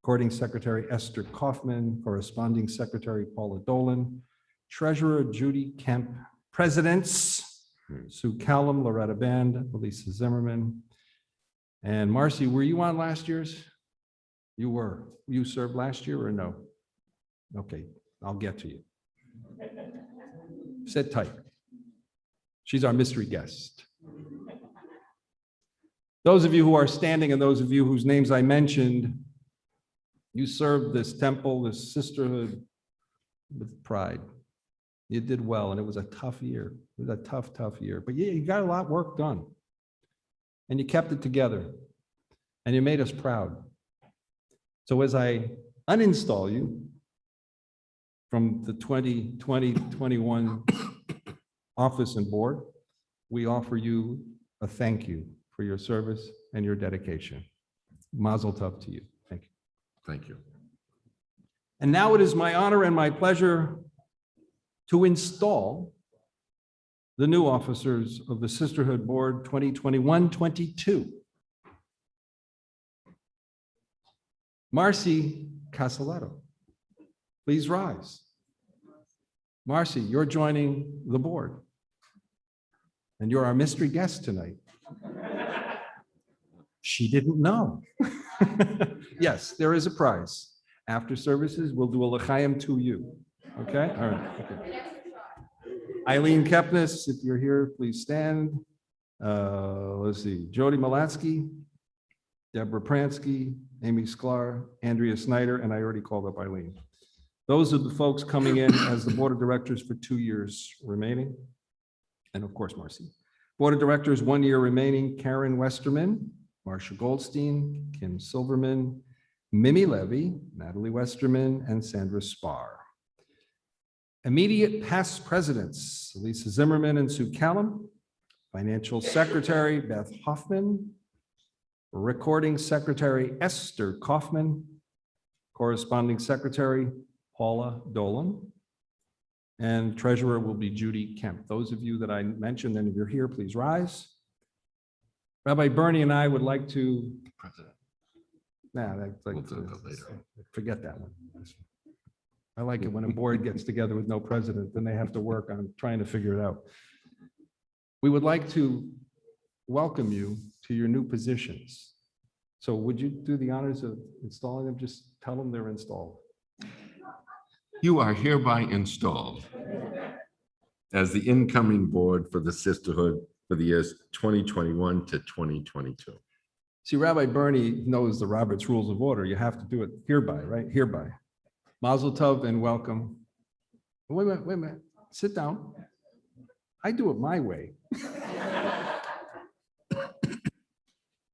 recording secretary Esther Kaufman, corresponding secretary Paula Dolan, treasurer Judy Kemp, presidents Sue Callum, Loretta Band, Elisa Zimmerman. And Marcy, were you on last year's? You were. You served last year or no? Okay, I'll get to you. Sit tight. She's our mystery guest. Those of you who are standing and those of you whose names I mentioned, you served this temple, this sisterhood with pride. You did well, and it was a tough year. It was a tough, tough year. But yeah, you got a lot of work done. And you kept it together. And you made us proud. So as I uninstall you from the 2020-21 office and board, we offer you a thank you for your service and your dedication. Mazel tov to you. Thank you. Thank you. And now it is my honor and my pleasure to install the new officers of the Sisterhood Board 2021-22. Marcy Casaletto, please rise. Marcy, you're joining the board. And you're our mystery guest tonight. She didn't know. Yes, there is a prize. After services, we'll do a l'chaim to you. Okay? All right. Okay. Eileen Kepnes, if you're here, please stand. Let's see. Jody Malatsky, Deborah Pransky, Amy Sklar, Andrea Snyder, and I already called up Eileen. Those are the folks coming in as the board of directors for 2 years remaining. And of course, Marcy. Board of directors, 1 year remaining: Karen Westerman, Marsha Goldstein, Kim Silverman, Mimi Levy, Natalie Westerman, and Sandra Spar. Immediate past presidents: Lisa Zimmerman and Sue Callum. Financial secretary, Beth Hoffman. Recording secretary, Esther Kaufman. Corresponding secretary, Paula Dolan. And treasurer will be Judy Kemp. Those of you that I mentioned, and if you're here, please rise. Rabbi Bernie and I would like to. President. Nah, that's like, We'll do that later. forget that one. I like it when a board gets together with no president, then they have to work on trying to figure it out. We would like to welcome you to your new positions. So would you do the honors of installing them? Just tell them they're installed. You are hereby installed as the incoming board for the Sisterhood for the years 2021 to 2022. See, Rabbi Bernie knows the Robert's Rules of Order. You have to do it hereby, right? Hereby. Mazel tov and welcome. Wait a minute. Sit down. I do it my way.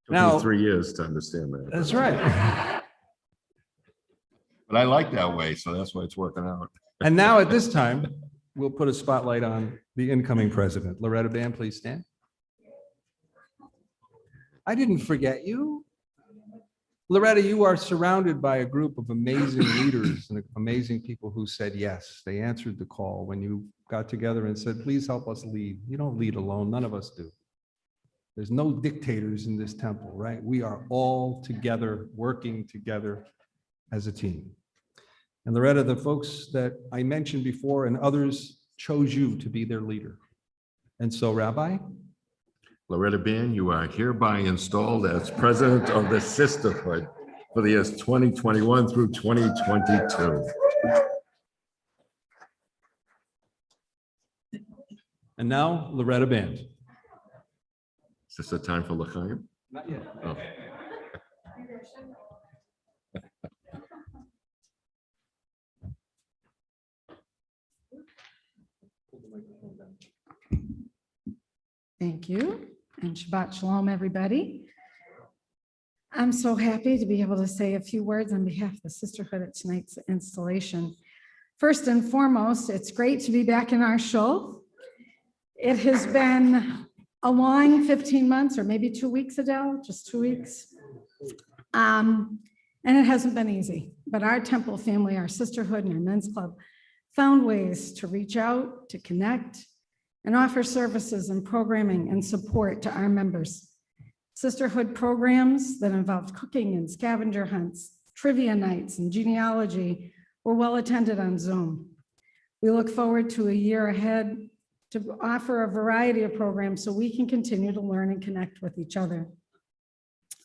Took me 3 years to understand that. That's right. But I like that way, so that's why it's working out. And now at this time, we'll put a spotlight on the incoming president. Loretta Band, please stand. I didn't forget you. Loretta, you are surrounded by a group of amazing leaders and amazing people who said yes. They answered the call when you got together and said, please help us lead. You don't lead alone. None of us do. There's no dictators in this temple, right? We are all together, working together as a team. And Loretta, the folks that I mentioned before and others chose you to be their leader. And so, Rabbi? Loretta Band, you are hereby installed as president of the Sisterhood for the years 2021 through 2022. And now, Loretta Band. Is this a time for l'chaim? Not yet. Oh. Thank you, and Shabbat Shalom, everybody. I'm so happy to be able to say a few words on behalf of the Sisterhood at tonight's installation. First and foremost, it's great to be back in our shul. It has been a long 15 months, or maybe 2 weeks, Adele, just 2 weeks. And it hasn't been easy, but our temple family, our Sisterhood and our men's club found ways to reach out, to connect, and offer services and programming and support to our members. Sisterhood programs that involved cooking and scavenger hunts, trivia nights, and genealogy were well attended on Zoom. We look forward to a year ahead to offer a variety of programs so we can continue to learn and connect with each other.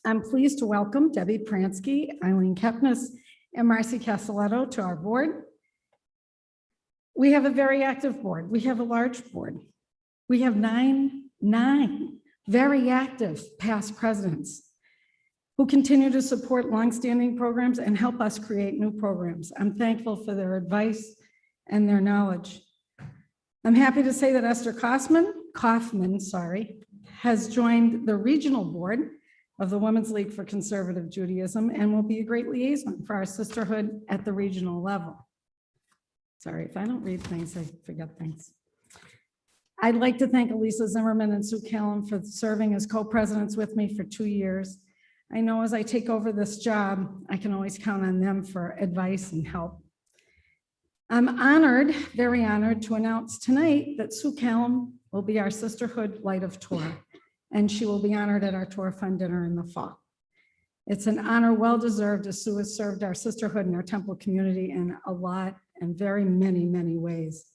I'm pleased to welcome Debbie Pransky, Eileen Kepnes, and Marcy Casaletto to our board. We have a very active board. We have a large board. We have nine very active past presidents who continue to support longstanding programs and help us create new programs. I'm thankful for their advice and their knowledge. I'm happy to say that Esther Kaufman, has joined the regional board of the Women's League for Conservative Judaism and will be a great liaison for our sisterhood at the regional level. Sorry, if I don't read things, I forget things. I'd like to thank Elisa Zimmerman and Sue Callum for serving as co-presidents with me for 2 years. I know as I take over this job, I can always count on them for advice and help. I'm honored, very honored, to announce tonight that Sue Callum will be our Sisterhood Light of Torah, and she will be honored at our Torah Fund dinner in the fall. It's an honor well-deserved, as Sue has served our sisterhood and our temple community in a lot and very many ways.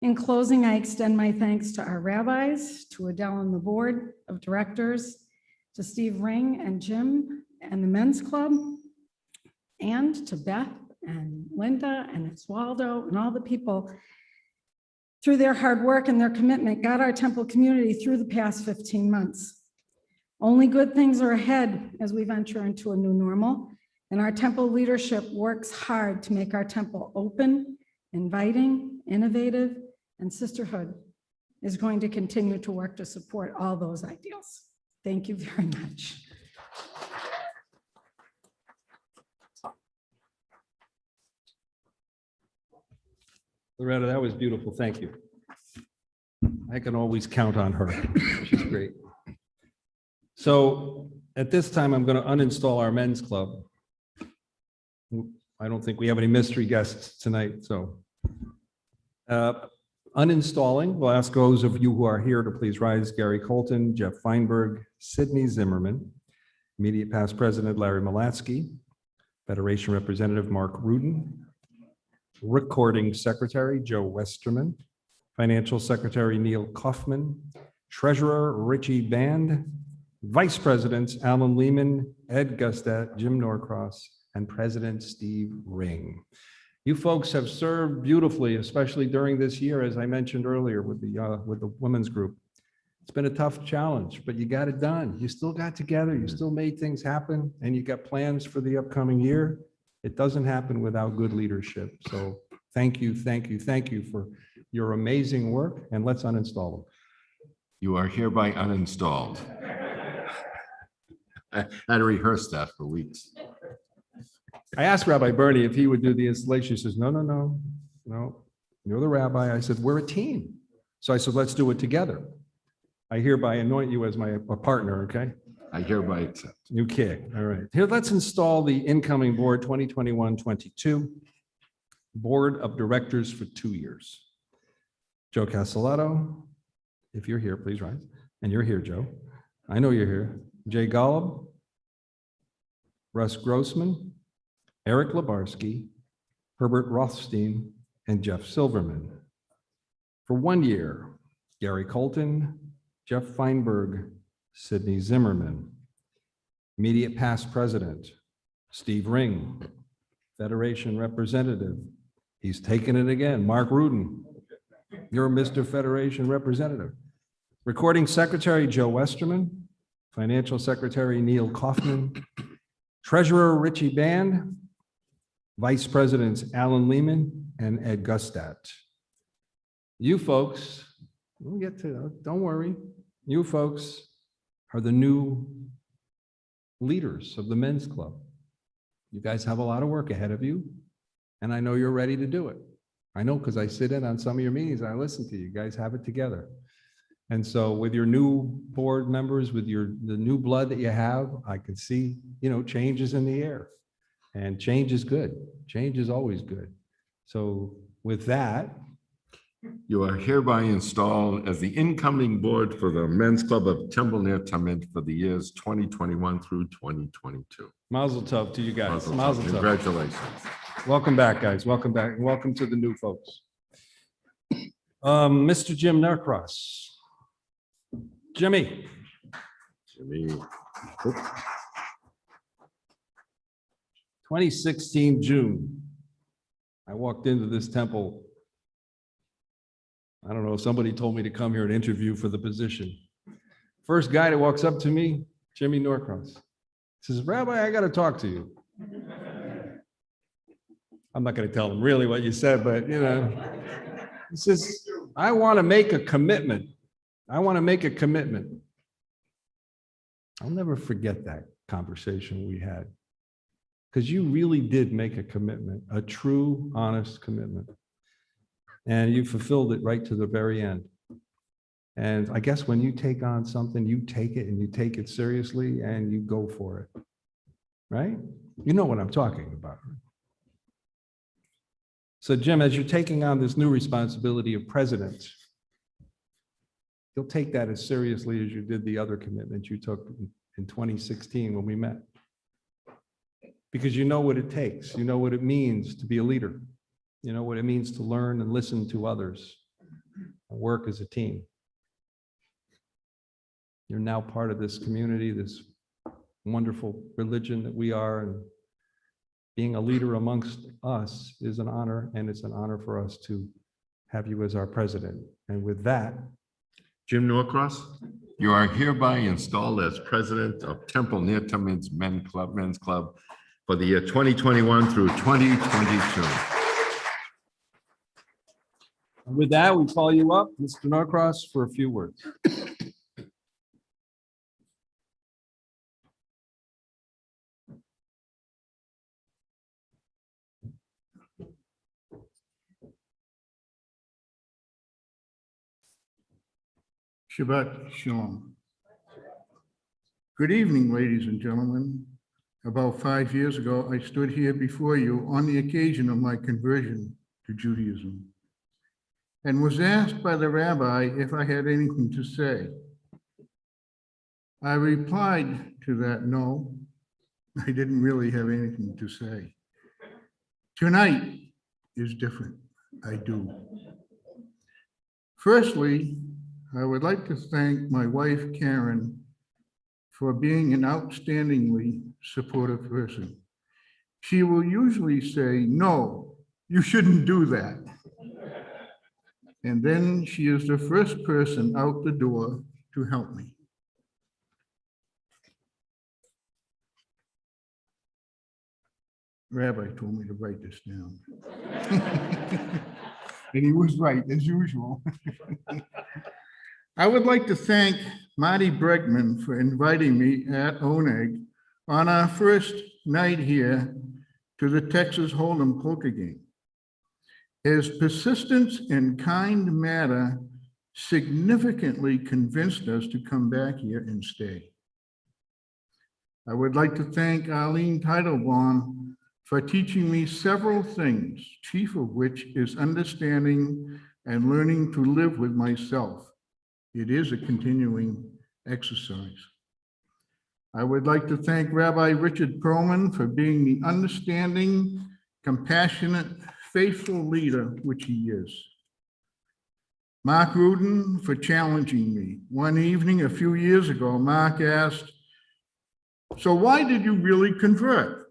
In closing, I extend my thanks to our rabbis, to Adele and the board of directors, to Steve Ring and Jim and the Men's Club, and to Beth and Linda and Oswaldo and all the people. Through their hard work and their commitment, got our temple community through the past 15 months. Only good things are ahead as we venture into a new normal, and our temple leadership works hard to make our temple open, inviting, innovative, and Sisterhood is going to continue to work to support all those ideals. Thank you very much. Loretta, that was beautiful. Thank you. I can always count on her. She's great. So at this time, I'm going to uninstall our men's club. I don't think we have any mystery guests tonight, so. Uninstalling, we'll ask those of you who are here to please rise. Gary Colton, Jeff Feinberg, Sidney Zimmerman, immediate past president Larry Malatsky, Federation representative Mark Rudin, recording secretary Joe Westerman, financial secretary Neil Kaufman, treasurer Richie Band, vice presidents Alan Lehman, Ed Gustat, Jim Norcross, and president Steve Ring. You folks have served beautifully, especially during this year, as I mentioned earlier with the women's group. It's been a tough challenge, but you got it done. You still got together, you still made things happen, and you got plans for the upcoming year. It doesn't happen without good leadership. So thank you for your amazing work, and let's uninstall them. You are hereby uninstalled. I had to rehearse that for weeks. I asked Rabbi Bernie if he would do the installation. He says, no, you're the rabbi. I said, we're a team. So I said, let's do it together. I hereby anoint you as my partner, okay? I hereby accept. You kid. All right. Here, let's install the incoming board 2021-22 board of directors for 2 years. Joe Castellato, if you're here, please rise. And you're here, Joe. I know you're here. Jay Golub, Russ Grossman, Eric Labarsky, Herbert Rothstein, and Jeff Silverman. For 1 year, Gary Colton, Jeff Feinberg, Sidney Zimmerman. Immediate past president, Steve Ring. Federation representative, he's taking it again, Mark Rudin. You're Mr. Federation representative. Recording secretary, Joe Westerman. Financial secretary, Neil Kaufman. Treasurer, Richie Band. Vice presidents, Alan Lehman and Ed Gustat. You folks, we'll get to, don't worry. You folks are the new leaders of the men's club. You guys have a lot of work ahead of you, and I know you're ready to do it. I know because I sit in on some of your meetings and I listen to you. You guys have it together. And so with your new board members, with the new blood that you have, I can see, changes in the air. And change is good. Change is always good. So with that, you are hereby installed as the incoming board for the Men's Club of Temple Ner Tamid for the years 2021 through 2022. Mazel tov to you guys. Mazel tov. Congratulations. Welcome back, guys. Welcome back. And welcome to the new folks. Mr. Jim Norcross. Jimmy. 2016, June. I walked into this temple. I don't know, somebody told me to come here and interview for the position. First guy that walks up to me, Jimmy Norcross, says, Rabbi, I got to talk to you. I'm not going to tell him really what you said, but he says, I want to make a commitment. I want to make a commitment. I'll never forget that conversation we had. Because you really did make a commitment, a true, honest commitment. And you fulfilled it right to the very end. And I guess when you take on something, you take it and you take it seriously and you go for it. Right? You know what I'm talking about. So Jim, as you're taking on this new responsibility of president, you'll take that as seriously as you did the other commitment you took in 2016 when we met. Because you know what it takes. You know what it means to be a leader. You know what it means to learn and listen to others and work as a team. You're now part of this community, this wonderful religion that we are, and being a leader amongst us is an honor, and it's an honor for us to have you as our president. And with that, Jim Norcross, you are hereby installed as president of Temple Ner Tamid's Men's Club for the year 2021 through 2022. and with that, we call you up, Mr. Norcross, for a few words. Shabbat Shalom. Good evening, ladies and gentlemen. About 5 years ago, I stood here before you on the occasion of my conversion to Judaism and was asked by the rabbi if I had anything to say. I replied to that, no, I didn't really have anything to say. Tonight is different, I do. Firstly, I would like to thank my wife, Karen, for being an outstandingly supportive person. She will usually say, no, you shouldn't do that. And then she is the first person out the door to help me. Rabbi told me to write this down. And he was right, as usual. I would like to thank Marty Bregman for inviting me at Oneg on our first night here to the Texas Hold'em poker game. His persistence and kind manner significantly convinced us to come back here and stay. I would like to thank Arlene Teitelbaum for teaching me several things, chief of which is understanding and learning to live with myself. It is a continuing exercise. I would like to thank Rabbi Richard Perlman for being the understanding, compassionate, faithful leader which he is. Mark Rudin for challenging me. One evening a few years ago, Mark asked, so why did you really convert?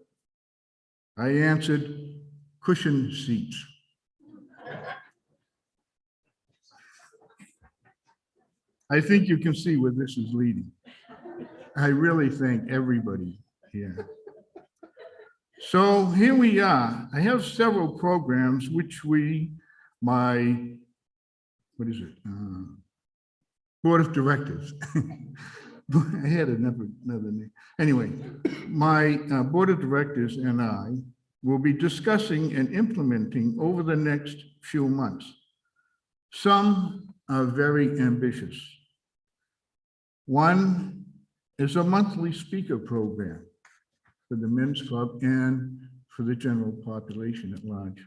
I answered, cushion seats. I think you can see where this is leading. I really thank everybody here. So here we are. I have several programs which my board of directors. I had another name. Anyway, my board of directors and I will be discussing and implementing over the next few months. Some are very ambitious. One is a monthly speaker program for the men's club and for the general population at large.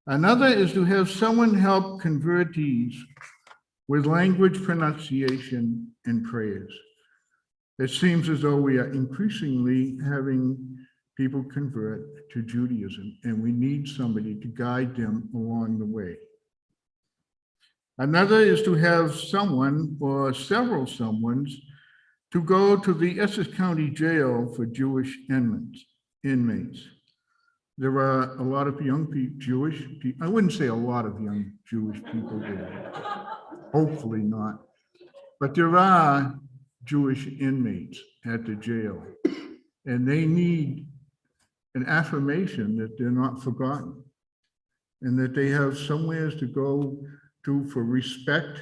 Another is to have someone help convertees with language pronunciation and prayers. It seems as though we are increasingly having people convert to Judaism, and we need somebody to guide them along the way. Another is to have someone or several someones to go to the Essex County Jail for Jewish inmates. There are a lot of young Jewish people, I wouldn't say a lot of young Jewish people there, hopefully not, but there are Jewish inmates at the jail, and they need an affirmation that they're not forgotten and that they have somewhere to go to for respect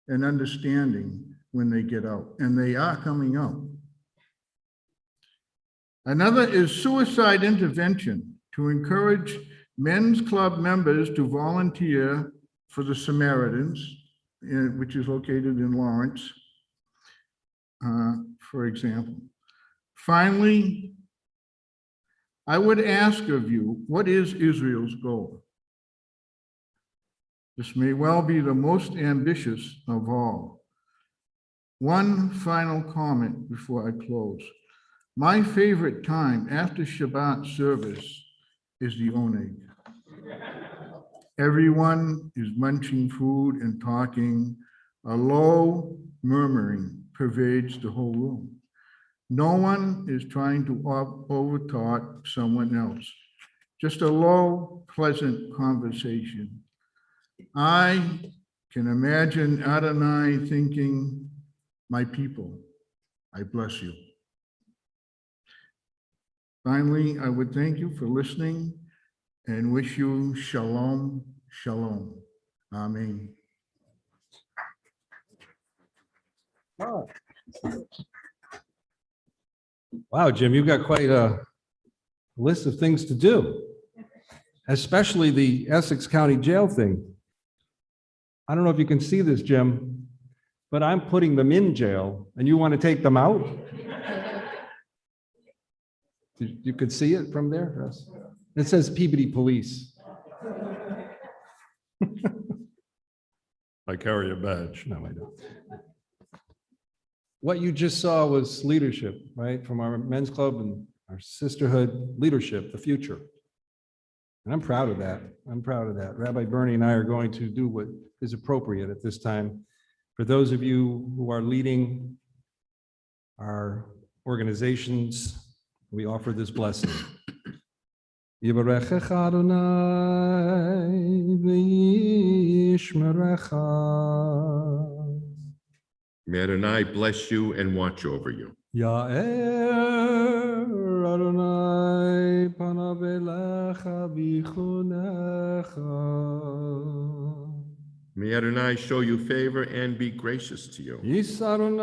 and understanding when they get out, and they are coming out. Another is suicide intervention, to encourage men's club members to volunteer for the Samaritans, which is located in Lawrence, for example. Finally, I would ask of you, what is Israel's goal? This may well be the most ambitious of all. One final comment before I close. My favorite time after Shabbat service is the oneg. Everyone is munching food and talking. A low murmuring pervades the whole room. No one is trying to overtalk someone else. Just a low, pleasant conversation. I can imagine Adonai thinking, my people, I bless you. Finally, I would thank you for listening and wish you shalom, shalom. Amen. Wow, Jim, you've got quite a list of things to do, especially the Essex County Jail thing. I don't know if you can see this, Jim, but I'm putting them in jail and you want to take them out? You could see it from there? Yes. It says Peabody Police. I carry a badge. No, I don't. What you just saw was leadership, right? From our men's club and our sisterhood leadership, the future. And I'm proud of that. I'm proud of that. Rabbi Bernie and I are going to do what is appropriate at this time. For those of you who are leading our organizations, we offer this blessing. Yivarechecha Adonai v'yishmerecha. May Adonai bless you and watch over you. Ya'er Adonai panav elecha v'chunecha. May Adonai show you favor and be gracious to you. Yis Adonai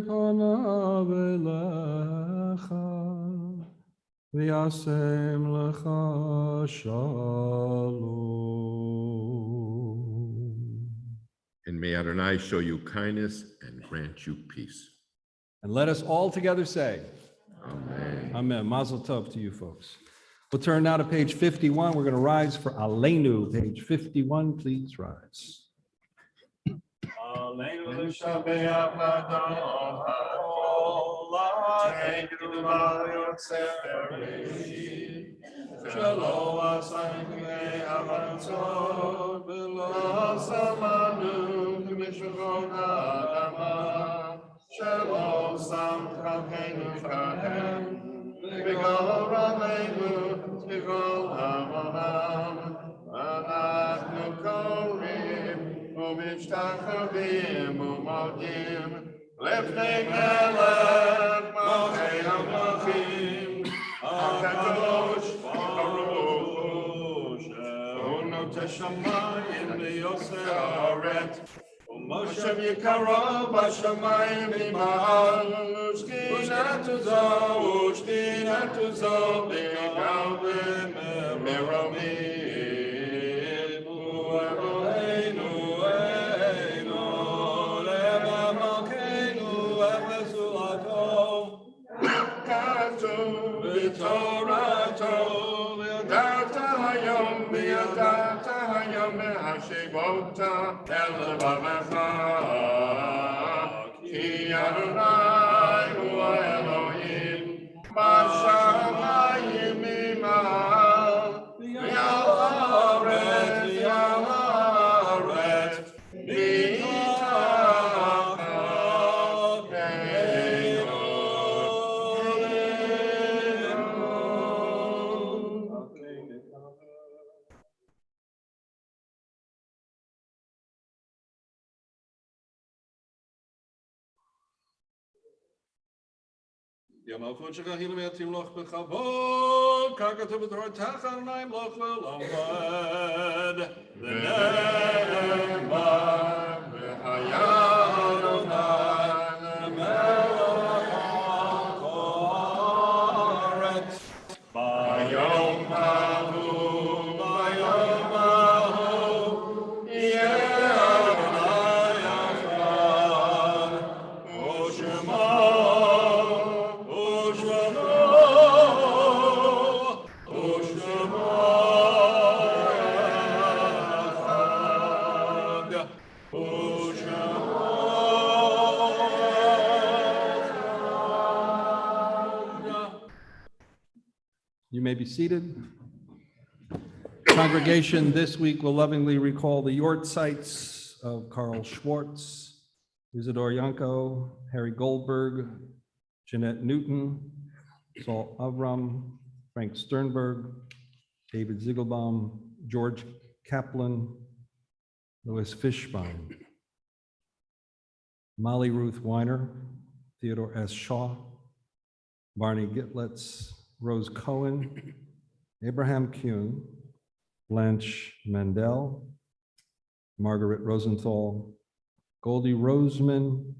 panav elecha v'yasem lecha shalom. And may Adonai show you kindness and grant you peace. And let us all together say, Amen. Amen. Mazel tov to you folks. We'll turn now to page 51. We're going to rise for Aleinu. Page 51, please rise. Aleinu l'shabeach l'Adon ha'olam Shalom asayim amatzot v'lo samanu k'mishvot ha'adama Shalom sam kavenu kahem v'gol rameinu v'gol ha'olam Anachnu korim u'mishtachavim u'modim Lefnei melech malchei hamlachim HaKadosh Baruch She'onot hashamayim v'yoser haaretz U'moshev yikaro b'shamayim v'ma'al U'shkinatu zo b'gal v'meromim U'eloheinu eino le'em malkeinu e'mesulato Katu v'torato v'yadata hayom v'hashivota el levavecha ki Adonai hu Elohim b'shamayim ima'al v'yal haaretz Yamafot shekahil me'atim loch b'chavod Kagatu b'torotach Adonai loch v'lamad V'ne'emar v'haya You may be seated. Congregation this week will lovingly recall the Yortzites of Carl Schwartz, Isidore Yanko, Harry Goldberg, Jeanette Newton, Saul Avram, Frank Sternberg, David Ziegelbaum, George Kaplan, Louis Fishbein, Molly Ruth Weiner, Theodore S. Shaw, Barney Gitlitz, Rose Cohen, Abraham Kuhn, Blanche Mandel, Margaret Rosenthal, Goldie Roseman,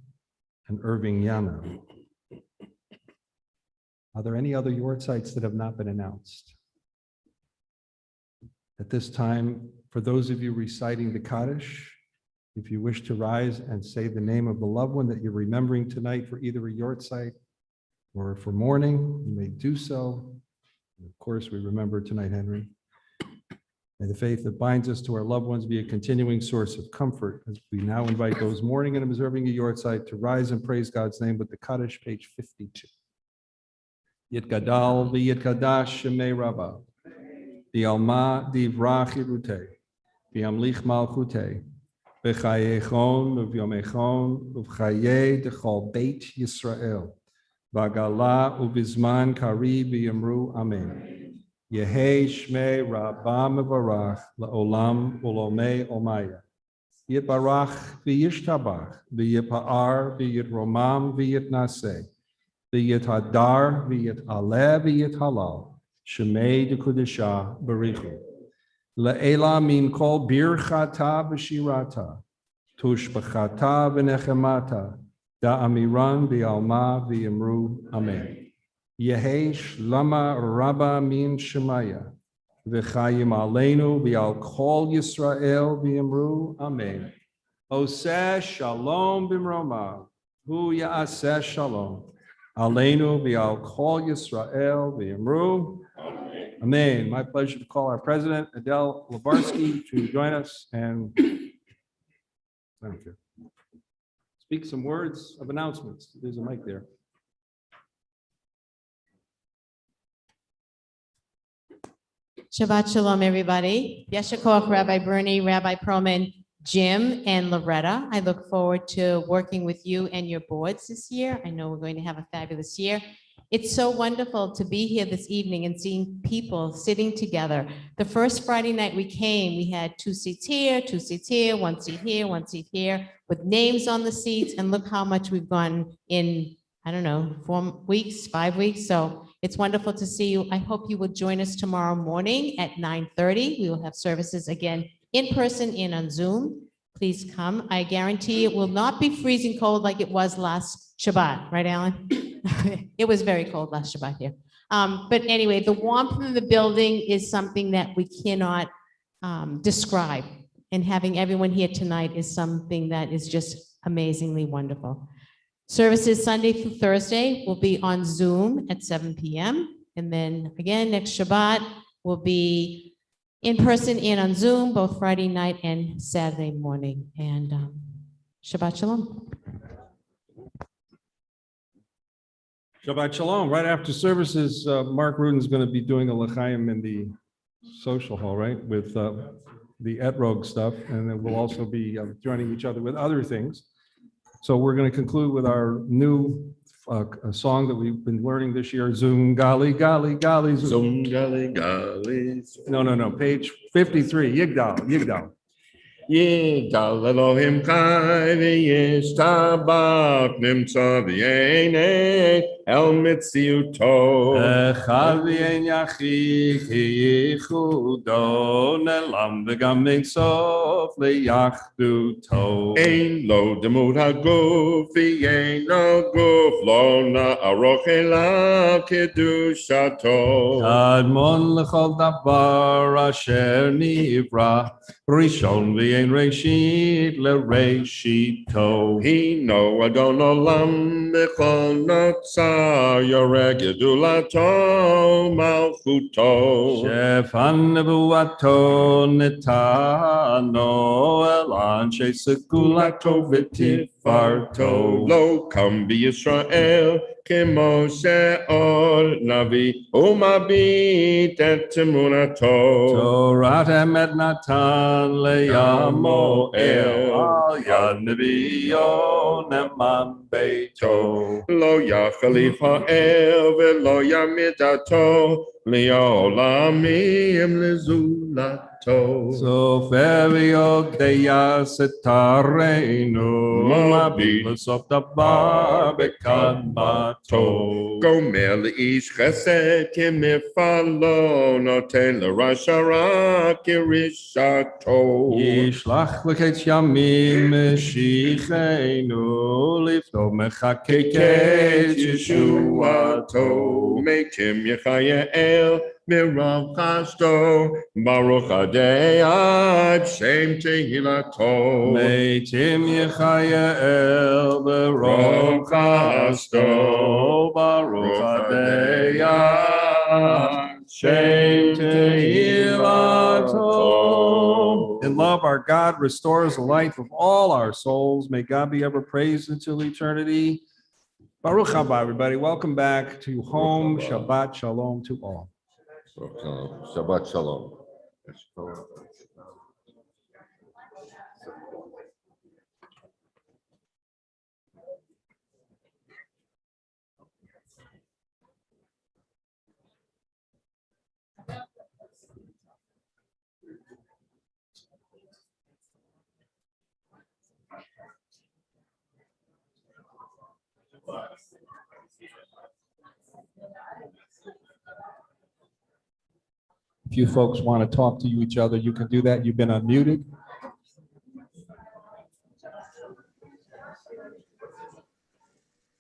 and Irving Yana. Are there any other Yortzites that have not been announced? At this time, for those of you reciting the Kaddish, if you wish to rise and say the name of the loved one that you're remembering tonight for either a Yortzite or for mourning, you may do so. And of course, we remember tonight, Henry. May the faith that binds us to our loved ones be a continuing source of comfort as we now invite those mourning and observing a Yortzite to rise and praise God's name with the Kaddish, page 52. Yitgadal v'yitkadash shemei Rabbah, v'alma divrach yiruteh, v'amlich malchuteh, v'chayechon v'yomechon v'chayei dechol beit Yisrael, v'agala u'bizman kari v'yamru amen. Yehei shmei Rabbah mevarach la'olam ulomei omaya. Yitbarach v'yishtabach v'yipa'ar v'yitromam v'yitnaseh. V'yit hadar, v'yit aleh, v'yit halal, shemei de kudisha barichu. Le'ela min kol birchata v'shirata, tushbachata v'nechemata, da'amiran v'alma v'yamru, amen. Yehei shlama rabba min shemaya, v'chayim aleinu v'al kol Yisrael v'yamru, amen. Oseh shalom b'mroma, hu ya'aseh shalom. Aleinu v'al kol Yisrael v'yamru. Amen. My pleasure to call our president, Adele Labarsky, to join us and speak some words of announcements. There's a mic there. Shabbat Shalom, everybody. Yesher Koach, Rabbi Bernie, Rabbi Perlman, Jim, and Loretta. I look forward to working with you and your boards this year. I know we're going to have a fabulous year. It's so wonderful to be here this evening and seeing people sitting together. The first Friday night we came, we had 2 seats here, 2 seats here, 1 seat here, 1 seat here, with names on the seats. And look how much we've gone in, I don't know, 4 weeks, 5 weeks. So it's wonderful to see you. I hope you will join us tomorrow morning at 9:30. We will have services again in person and on Zoom. Please come. I guarantee it will not be freezing cold like it was last Shabbat, right, Alan? It was very cold last Shabbat here. But anyway, the warmth of the building is something that we cannot describe. And having everyone here tonight is something that is just amazingly wonderful. Services Sunday through Thursday will be on Zoom at 7 p.m. And then again, next Shabbat will be in person and on Zoom, both Friday night and Saturday morning. And Shabbat Shalom. Shabbat Shalom. Right after services, Mark Ruden's going to be doing a l'chaim in the social hall, right? With the etrog stuff. And then we'll also be joining each other with other things. So we're going to conclude with our new song that we've been learning this year, Zoom Gali Gali Gali Zoom Gali Gali. No, page 53, Yigdal. Yigdal Elohim Chai v'yishtabach nimtza v'yenei el mitziuto. Echad v'yen yachid ki yichudo nelam v'gam ein sof leyachduto. Ein lo demut haguf v'yen lo guf lo na'aroch elav kedushato. Kadmon l'chol davar asher nivra Rishon v'yen reshit l'reshito. Hino adon olam b'chol notzar yoreg gedulato malchuto. Shefan nebuato netano el anshe segulato v'tif תפארתו. לא קם בישראל כמו שאור נביא ומביט את אמונתו. תורת אמת נתן לימואל, על יד נביאו נאמן ביתו. לא יחליף האל ולא ימית דתו, לעולמים לזולתו. סופר ויודע סתרנו, מביט בסוף דבר בקדמתו. גומר לאיש חסד כמפעלו, נותן לרשע רע כרשעתו. ישלח לקץ ימים משיחנו, לפתור מחכה קץ ישועתו. מתים יחייאל מרב חסדו, ברוך הדעת שם תהילתו. מתים יחייאל ברוב חסדו, ברוך הדעת שם תהילתו. In love, our God restores the life of all our souls. May God be ever praised until eternity. Baruch haba, everybody. Welcome back to home. Shabbat shalom to all. Shabbat shalom. If you folks want to talk to each other, you can do that. You've been unmuted.